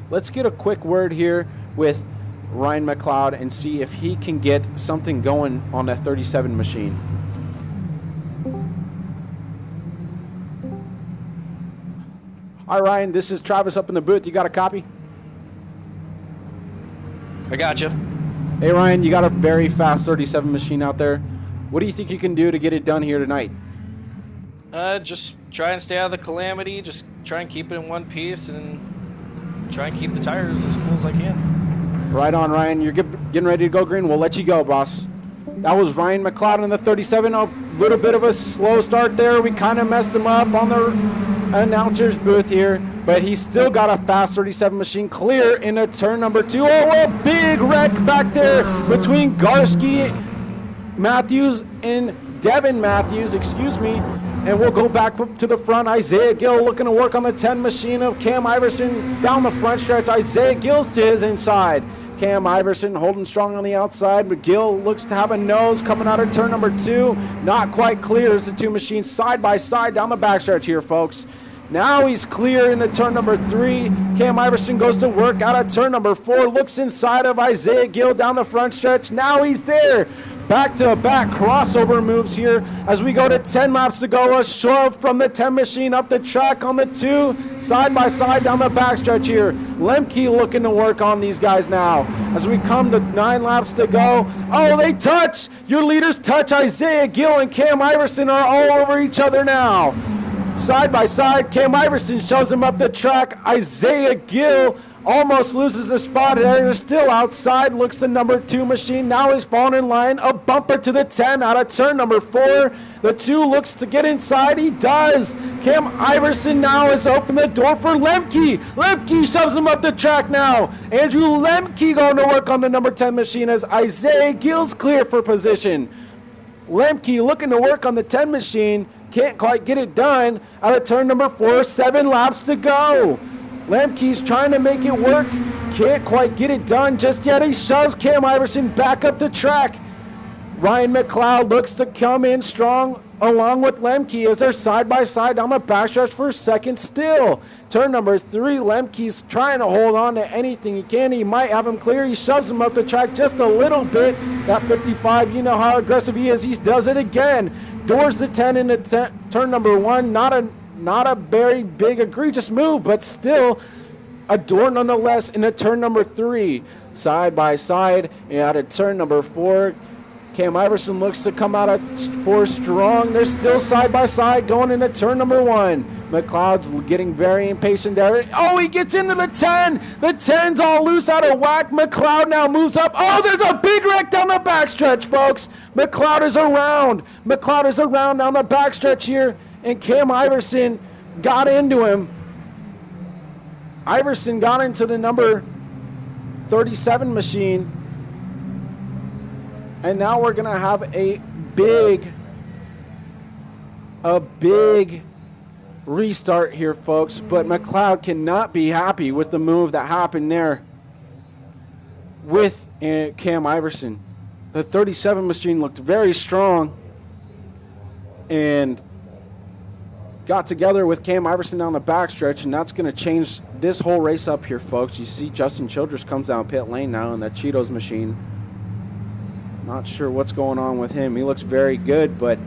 Let's get a quick word here with Ryan McLeod and see if he can get something going on that 37 machine. All right, Ryan, this is Travis up in the booth. You got a copy? I got you. Hey, Ryan, you got a very fast 37 machine out there. What do you think you can do to get it done here tonight? Just try and stay out of the calamity. Just try and keep it in one piece and try and keep the tires as cool as I can. Right on, Ryan. You're getting ready to go green. We'll let you go, boss. That was Ryan McLeod in the 37. A little bit of a slow start there. We kind of messed him up on the announcer's booth here, but he's still got a fast 37 machine clear into turn number 2. Oh, a big wreck back there between Garski Matthews and Devin Matthews, excuse me. And we'll go back up to the front. Isaiah Gill looking to work on the 10 machine of Cam Iverson down the front stretch. Isaiah Gill's to his inside. Cam Iverson holding strong on the outside, but Gill looks to have a nose coming out of turn number 2. Not quite clear as the two machines side by side down the backstretch here, folks. Now he's clear into turn number 3. Cam Iverson goes to work out of turn number 4. Looks inside of Isaiah Gill down the front stretch. Now he's there. Back-to-back crossover moves here as we go to 10 laps to go. A shove from the 10 machine up the track on the 2. Side by side down the backstretch here. Lemke looking to work on these guys now as we come to 9 laps to go. Oh, they touch. Your leaders touch. Isaiah Gill and Cam Iverson are all over each other now. Side by side, Cam Iverson shoves him up the track. Isaiah Gill almost loses the spot there. Still outside, looks the number 2 machine. Now he's falling in line. A bumper to the 10 out of turn number 4. The 2 looks to get inside. He does. Cam Iverson now has opened the door for Lemke. Lemke shoves him up the track now. Andrew Lemke going to work on the number 10 machine as Isaiah Gill's clear for position. Lemke looking to work on the 10 machine. Can't quite get it done out of turn number 4. 7 laps to go. Lemke's trying to make it work. Can't quite get it done just yet. He shoves Cam Iverson back up the track. Ryan McLeod looks to come in strong along with Lemke as they're side by side down the backstretch for second still. Turn number 3, Lemke's trying to hold on to anything he can. He might have him clear. He shoves him up the track just a little bit. That 55, you know how aggressive he is. He does it again. Doors the 10 into turn number 1. Not a very big egregious move, but still a door nonetheless into turn number 3. Side by side and out of turn number 4. Cam Iverson looks to come out of 4 strong. They're still side by side going into turn number 1. McLeod's getting very impatient there. Oh, he gets into the 10. The 10's all loose out of whack. McLeod now moves up. Oh, there's a big wreck down the backstretch, folks. McLeod is around. McLeod is around down the backstretch here. And Cam Iverson got into him. Iverson got into the number 37 machine. And now we're going to have a big restart here, folks. But McLeod cannot be happy with the move that happened there with Cam Iverson. The 37 machine looked very strong and got together with Cam Iverson down the backstretch, and that's going to change this whole race up here, folks. You see Justin Childress comes down pit lane now in that Cheetos machine. Not sure what's going on with him. He looks very good, but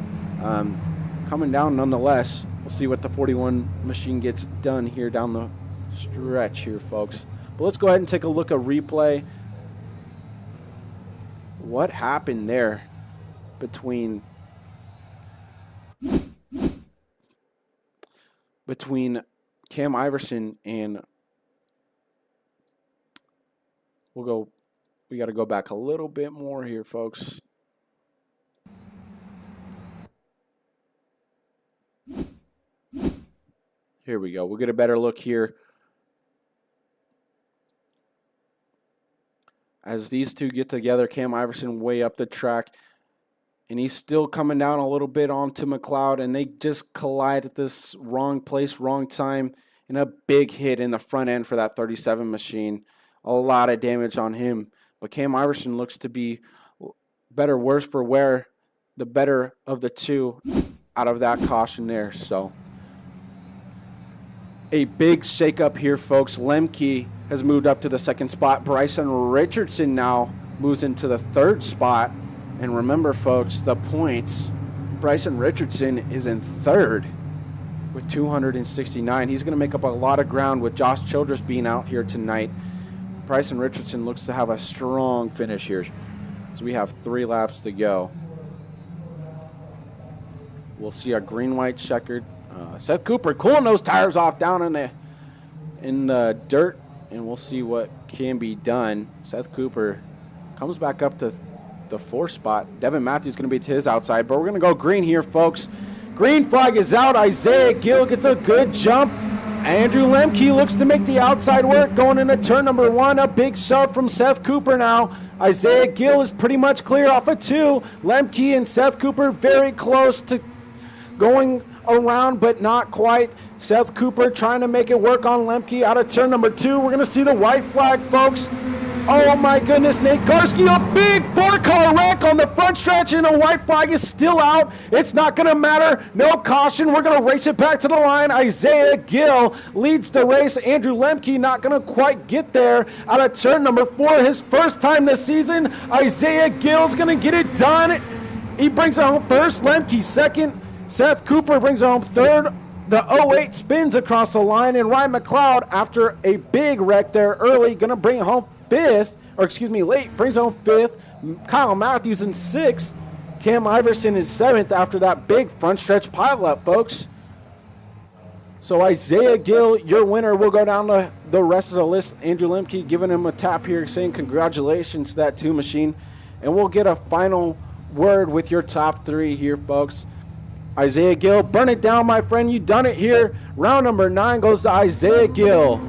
coming down nonetheless. We'll see what the 41 machine gets done here down the stretch here, folks. But let's go ahead and take a look at replay. What happened there between Cam Iverson and we got to go back a little bit more here, folks. Here we go. We'll get a better look here as these two get together. Cam Iverson way up the track, and he's still coming down a little bit onto McLeod, and they just collide at this wrong place, wrong time, and a big hit in the front end for that 37 machine. A lot of damage on him. But Cam Iverson looks to be better, worse for wear, the better of the two out of that caution there. So a big shakeup here, folks. Lemke has moved up to the 2nd spot. Bryson Richardson now moves into the 3rd spot. And remember, folks, the points. Bryson Richardson is in 3rd with 269. He's going to make up a lot of ground with Josh Childress being out here tonight. Bryson Richardson looks to have a strong finish here. So we have 3 laps to go. We'll see a green-white checkered. Seth Cooper cooling those tires off down in the dirt, and we'll see what can be done. Seth Cooper comes back up to the 4th spot. Devin Matthews going to be to his outside, but we're going to go green here, folks. Green flag is out. Isaiah Gill gets a good jump. Andrew Lemke looks to make the outside work going into turn number 1. A big shove from Seth Cooper now. Isaiah Gill is pretty much clear off of 2. Lemke and Seth Cooper very close to going around, but not quite. Seth Cooper trying to make it work on Lemke out of turn number 2. We're going to see the white flag, folks. Oh my goodness, Nate Garski, a big 4-car wreck on the front stretch, and a white flag is still out. It's not going to matter. No caution. We're going to race it back to the line. Isaiah Gill leads the race. Andrew Lemke not going to quite get there out of turn number 4. His first time this season. Isaiah Gill's going to get it done. He brings it home first. Lemke second. Seth Cooper brings it home third. The 08 spins across the line, and Ryan McLeod, after a big wreck there early, going to bring it home late, brings home 5th. Kyle Matthews in 6th. Cam Iverson is 7th after that big front stretch pileup, folks. So Isaiah Gill, your winner. Will go down the rest of the list. Andrew Lemke giving him a tap here, saying congratulations to that 2 machine. And we'll get a final word with your top 3 here, folks. Isaiah Gill, burn it down, my friend. You done it here. Round number 9 goes to Isaiah Gill.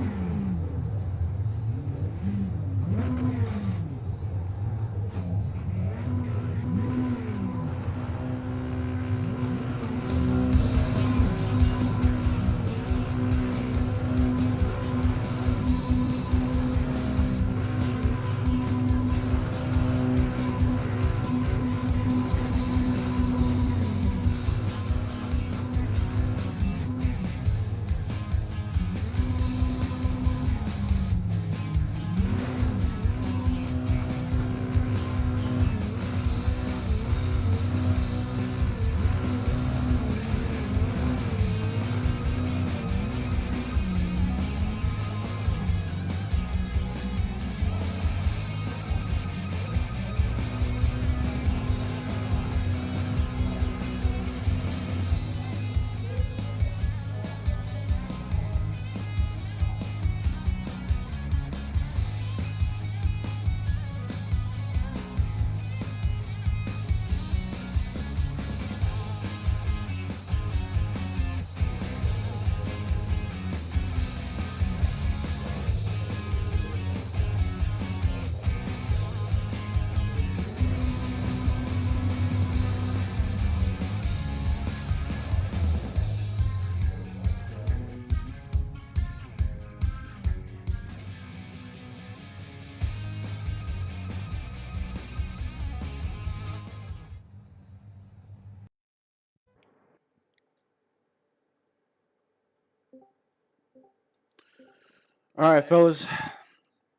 All right, fellas,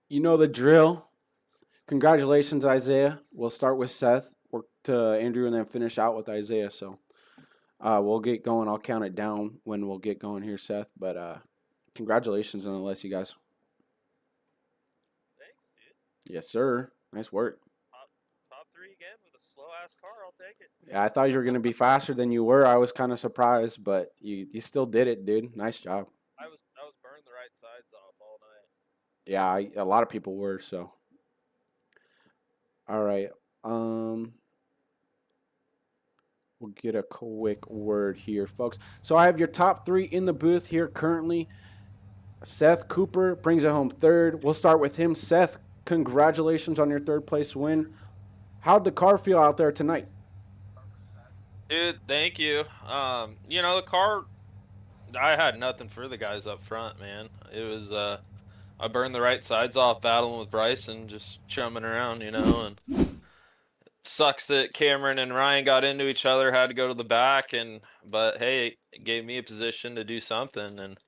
you know the drill. Congratulations, Isaiah. We'll start with Seth, work to Andrew, and then finish out with Isaiah. So we'll get going. I'll count it down when we'll get going here, Seth. But congratulations nonetheless, you guys. Thanks, dude. Yes, sir. Nice work. Top 3 again with a slow-ass car. I'll take it. Yeah, I thought you were going to be faster than you were. I was kind of surprised, but you still did it, dude. Nice job. I was burning the right sides off all night. Yeah, a lot of people were, so. All right. We'll get a quick word here, folks. So I have your top 3 in the booth here currently. Seth Cooper brings it home 3rd. We'll start with him. Seth, congratulations on your 3rd place win. How'd the car feel out there tonight? Dude, thank you. The car, I had nothing for the guys up front, man. It was, I burned the right sides off battling with Bryson, just chumming around, and sucks that Cameron and Ryan got into each other, had to go to the back, but hey, it gave me a position to do something, and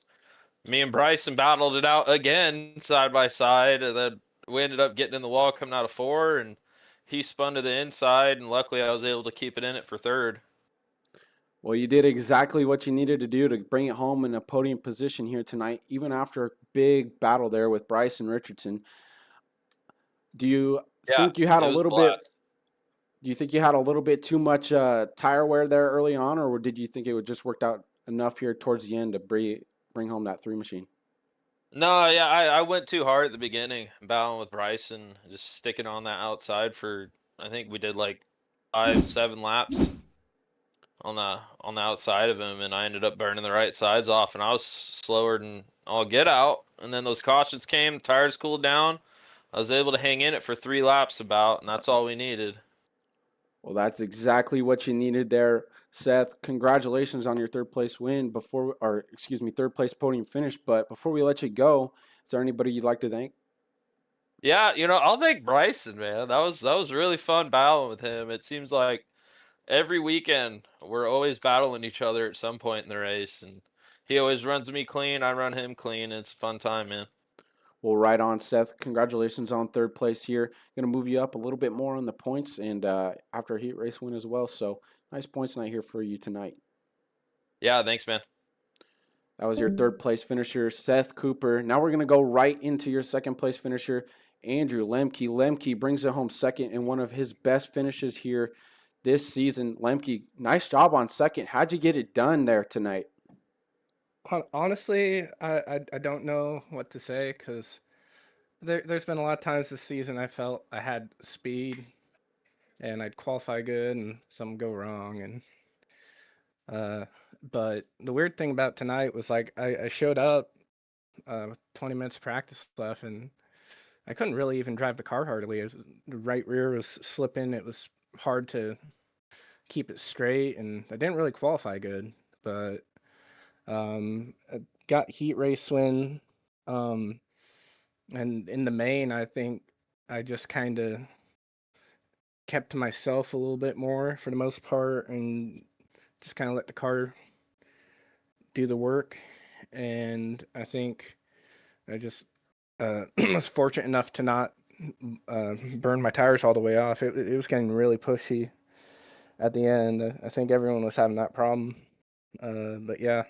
me and Bryson battled it out again, side by side, and then we ended up getting in the wall coming out of 4, and he spun to the inside, and luckily I was able to keep it in it for 3rd. Well, you did exactly what you needed to do to bring it home in a podium position here tonight, even after a big battle there with Bryson Richardson. Do you think you had a little bit? Do you think you had a little bit too much tire wear there early on, or did you think it would just worked out enough here towards the end to bring home that 3 machine? No, yeah, I went too hard at the beginning, battling with Bryson, just sticking on that outside for, I think we did like 5-7 laps. on the outside of him, and I ended up burning the right sides off, and I was slower than all get out. And then those cautions came, the tires cooled down. I was able to hang in it for 3 laps about, and that's all we needed. Well, that's exactly what you needed there, Seth. Congratulations on your third place win third place podium finish. But before we let you go, is there anybody you'd like to thank? Yeah, I'll thank Bryson, man. That was really fun battling with him. It seems like every weekend we're always battling each other at some point in the race, and he always runs me clean, I run him clean. It's a fun time, man. Well, right on, Seth. Congratulations on third place here. Going to move you up a little bit more on the points and after a heat race win as well. So nice points night here for you tonight. Yeah, thanks, man. That was your third place finisher, Seth Cooper. Now we're going to go right into your second place finisher, Andrew Lemke. Lemke brings it home second in one of his best finishes here this season. Lemke, nice job on second. How'd you get it done there tonight? Honestly, I don't know what to say because there's been a lot of times this season I felt I had speed and I'd qualify good and some go wrong uh but the weird thing about tonight was like I showed up with 20 minutes of practice left and I couldn't really even drive the car hardly. The right rear was slipping. It was hard to keep it straight and I didn't really qualify good, but I got heat race win. Um, and in the main, I think I just kind of kept to myself a little bit more for the most part and just kind of let the car do the work. And I think I just was fortunate enough to not burn my tires all the way off. It was getting really pushy at the end. I think everyone was having that problem. But yeah.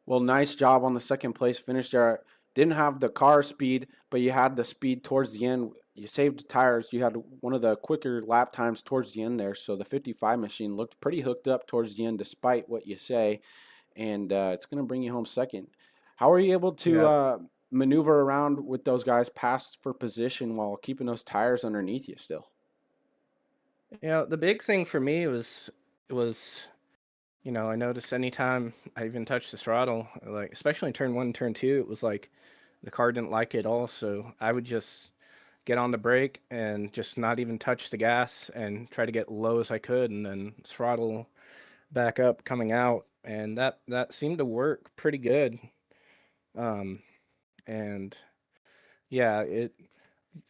Well, nice job on the second place finish there. Didn't have the car speed, but you had the speed towards the end. You saved the tires. You had one of the quicker lap times towards the end there. So the 55 machine looked pretty hooked up towards the end, despite what you say. And it's going to bring you home second. How are you able to Yeah. maneuver around with those guys past for position while keeping those tires underneath you still? The big thing for me was I noticed anytime I even touched the throttle, like especially in turn one and turn two, it was like the car didn't like it at all. So I would just get on the brake and just not even touch the gas and try to get low as I could and then throttle back up coming out. And that seemed to work pretty good. Um, and yeah, it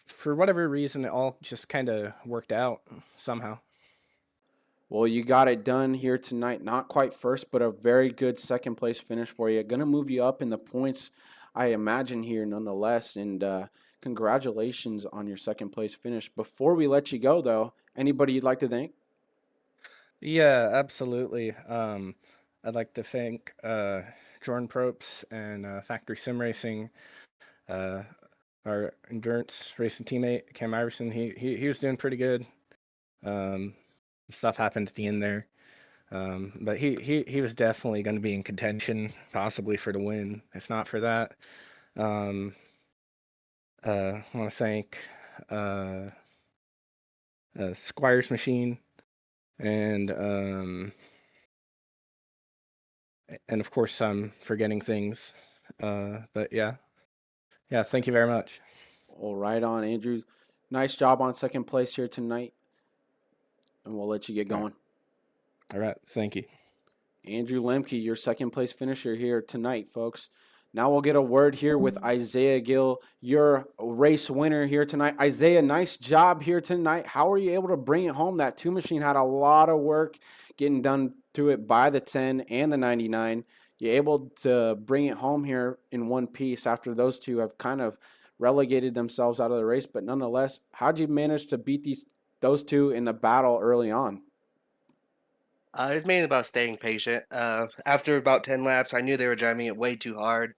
for whatever reason it all just kind of worked out somehow. Well, you got it done here tonight. Not quite first, but a very good second place finish for you. Going to move you up in the points, I imagine, here nonetheless. And congratulations on your second place finish. Before we let you go, though, anybody you'd like to thank? Yeah, absolutely. I'd like to thank Jordan Probst and Factory Sim Racing, uh, our endurance racing teammate Cam Iverson. He was doing pretty good. Um, Stuff happened at the end there, but he was definitely going to be in contention, possibly for the win. If not for that, um, I want to thank uh, Squires Machine and of course I'm forgetting things. But yeah, thank you very much. All right on, Andrew. Nice job on second place here tonight. And we'll let you get All right, going. all right, thank you. Andrew Lemke, your second place finisher here tonight, folks. Now we'll get a word here with Isaiah Gill, your race winner here tonight. Isaiah, nice job here tonight. How are you able to bring it home? That two machine had a lot of work getting done to it by the 10 and the 99. You're able to bring it home here in one piece after those two have kind of relegated themselves out of the race. But nonetheless, how'd you manage to beat those two in the battle early on? It's mainly about staying patient. After about 10 laps, I knew they were driving it way too hard.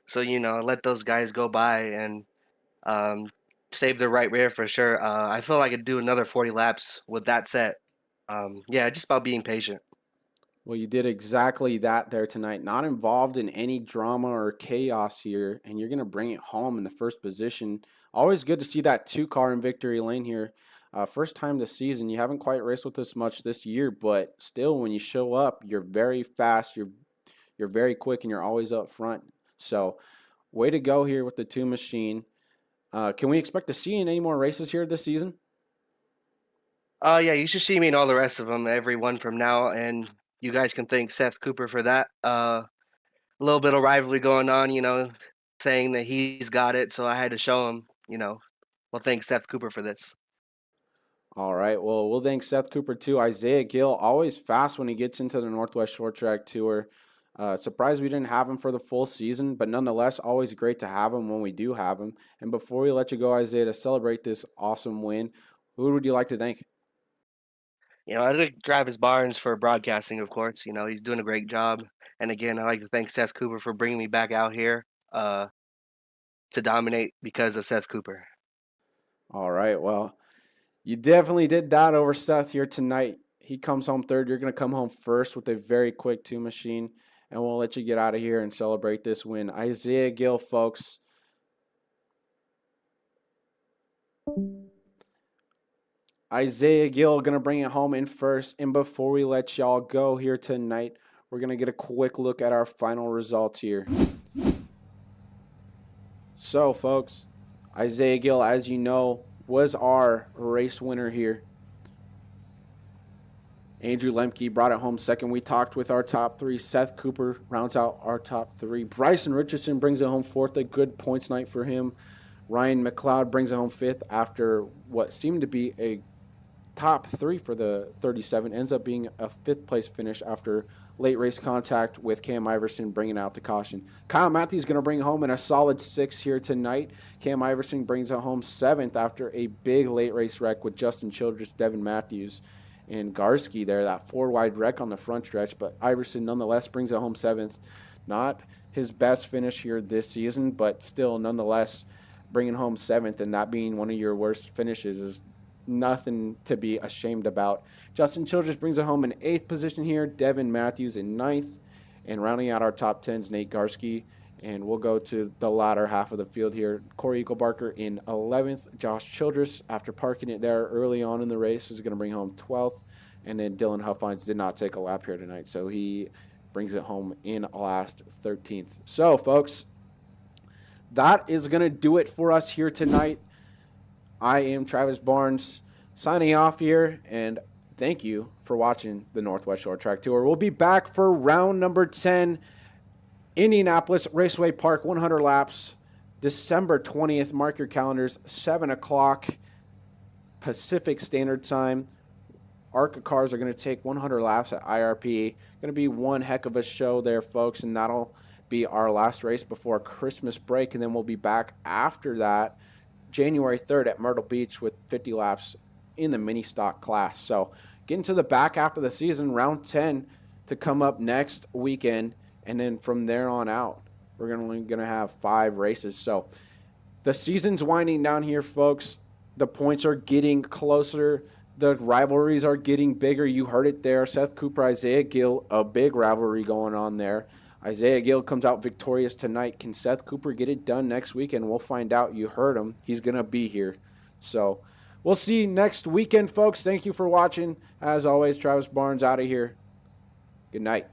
So, let those guys go by and um, save the right rear for sure. I feel like I could do another 40 laps with that set. Yeah, just about being patient. Well, you did exactly that there tonight. Not involved in any drama or chaos here, and you're going to bring it home in the first position. Always good to see that two car in victory lane here. First time this season. You haven't quite raced with us much this year, but still, when you show up, you're very fast. You're very quick, and you're always up front. So, way to go here with the 2 machine. Can we expect to see you in any more races here this season? Yeah, you should see me in all the rest of them, every one from now, and you guys can thank Seth Cooper for that. A little bit of rivalry going on, saying that he's got it, so I had to show him, Well, thanks Seth Cooper for this. All right. Well, we'll thank Seth Cooper too. Isaiah Gill, always fast when he gets into the Northwest Short Track Tour. Surprised we didn't have him for the full season, but nonetheless, always great to have him when we do have him. And before we let you go, Isaiah, to celebrate this awesome win, who would you like to thank? I'd like Travis Barnes for broadcasting, of course. He's doing a great job. And again, I'd like to thank Seth Cooper for bringing me back out here to dominate because of Seth Cooper. All right. Well, you definitely did that over Seth here tonight. He comes home third. You're going to come home first with a very quick 2 machine, and we'll let you get out of here and celebrate this win. Isaiah Gill, folks. Isaiah Gill going to bring it home in first. And before we let y'all go here tonight, we're going to get a quick look at our final results here. So, folks, Isaiah Gill, as you know, was our race winner here. Andrew Lemke brought it home second. We talked with our top 3. Seth Cooper rounds out our top 3. Bryson Richardson brings it home fourth. A good points night for him. Ryan McLeod brings it home fifth after what seemed to be a top 3 for the 37. Ends up being a 5th place finish after late race contact with Cam Iverson bringing out to caution. Kyle Matthews going to bring home in a solid 6 here tonight. Cam Iverson brings it home 7th after a big late race wreck with Justin Childress, Devin Matthews, and Garski there. That 4-wide wreck on the front stretch, but Iverson nonetheless brings it home 7th. Not his best finish here this season, but still nonetheless bringing home 7th, and that being one of your worst finishes is nothing to be ashamed about. Justin Childress brings it home in 8th position here. Devin Matthews in 9th. And rounding out our top 10s, Nate Garski. And we'll go to the latter half of the field here. Corey Eaglebarker in 11th. Josh Childress, after parking it there early on in the race, is going to bring home 12th. And then Dylan Huffines did not take a lap here tonight, so he brings it home in last 13th. So, folks, that is going to do it for us here tonight. I am Travis Barnes signing off here, and thank you for watching the Northwest Short Track Tour. We'll be back for round number 10, Indianapolis Raceway Park, 100 laps, December 20th. Mark your calendars, 7 o'clock Pacific Standard Time. ARCA cars are going to take 100 laps at IRP. Going to be one heck of a show there, folks, and that'll be our last race before Christmas break, and then we'll be back after that January 3rd at Myrtle Beach with 50 laps in the mini stock class. So getting to the back half of the season, round 10 to come up next weekend, and then from there on out, we're going to have 5 races. So the season's winding down here, folks. The points are getting closer. The rivalries are getting bigger. You heard it there. Seth Cooper, Isaiah Gill, a big rivalry going on there. Isaiah Gill comes out victorious tonight. Can Seth Cooper get it done next weekend? We'll find out. You heard him. He's going to be here. So we'll see you next weekend, folks. Thank you for watching. As always, Travis Barnes out of here. Good night.